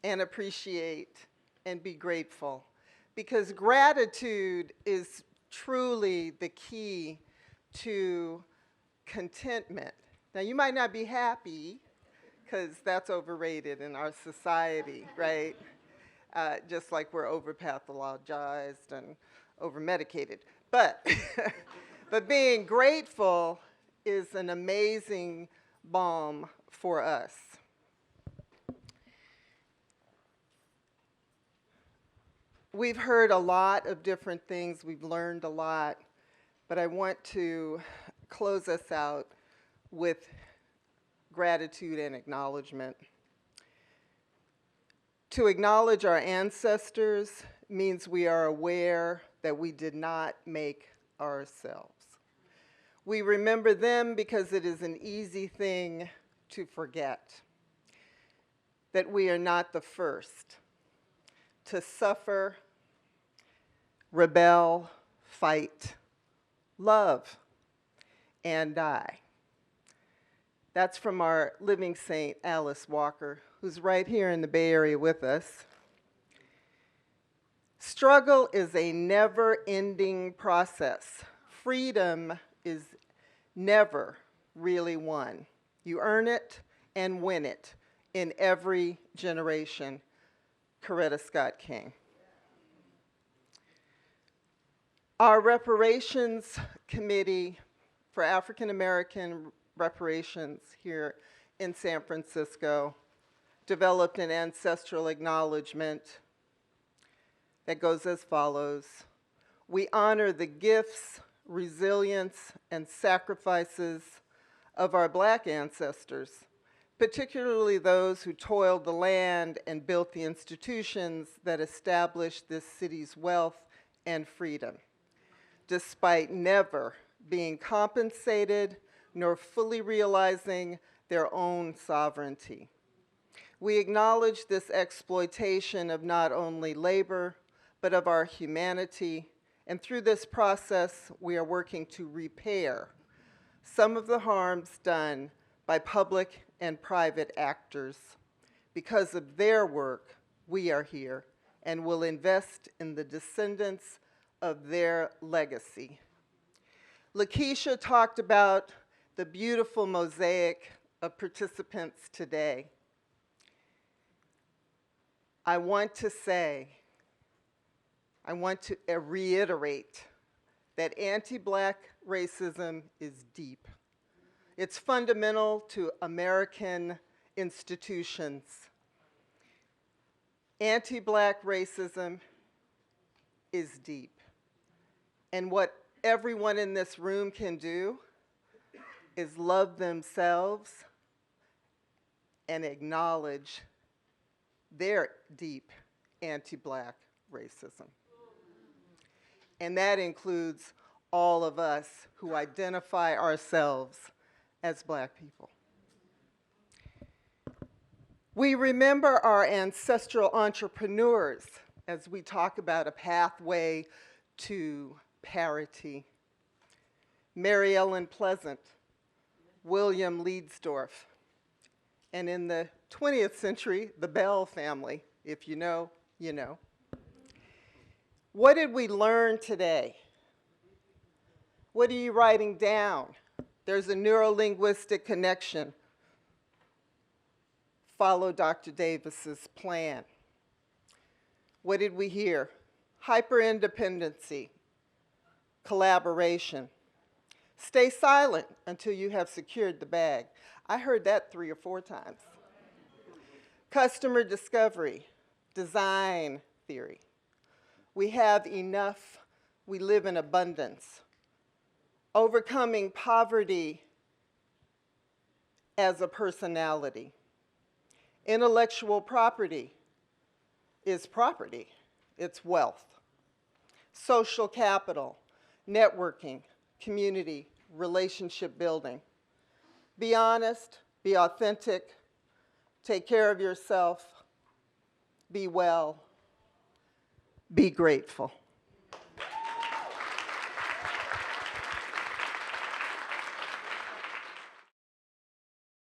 and be grateful, because gratitude is truly the key to contentment Now, you might not be happy, because that's overrated in our society, right? Just like we're over-pathologized and over-medicated. But, but being grateful is an amazing balm for us. We've heard a lot of different things. We've learned a lot. But I want to close us out with gratitude and acknowledgement. To acknowledge our ancestors means we are aware that we did not make ourselves. We remember them because it is an easy thing to forget that we are not the first to suffer, rebel, fight, love, and die. That's from our living saint, Alice Walker, who's right here in the Bay Area with us. Struggle is a never-ending process. Freedom is never really won. You earn it and win it in every generation. Coretta Scott King. Our reparations committee for African American reparations here in San Francisco developed an ancestral acknowledgement that goes as follows. We honor the gifts, resilience, and sacrifices of our Black ancestors, particularly those who toiled the land and built the institutions that established this city's wealth and freedom, despite never being compensated nor fully realizing their own sovereignty. We acknowledge this exploitation of not only labor, but of our humanity, and through this process, we are working to repair some of the harms done by public and private actors. Because of their work, we are here and will invest in the descendants of their legacy. Lakeisha talked about the beautiful mosaic of participants today. I want to reiterate that anti-Black racism is deep. It's fundamental to American institutions. Anti-Black racism is deep. And what everyone in this room can do is love themselves and acknowledge their deep anti-Black racism. And that includes all of us who identify ourselves as Black people. We remember our ancestral entrepreneurs as we talk about a pathway to parity. Mary Ellen Pleasant, William Leadsdorf, and in the 20th century, the Bell family. If you know, you know. What did we learn today? What are you writing down? There's a neuro-linguistic connection. Follow Dr. Davis's plan. What did we hear? Hyper-independency, collaboration. Stay silent until you have secured the bag. I heard that 3 or 4 times. Customer discovery, design theory. We have enough, we live in abundance. Overcoming poverty as a personality. Intellectual property is property, it's wealth. Social capital, networking, community, relationship building. Be honest, be authentic, take care of yourself, be well, be grateful.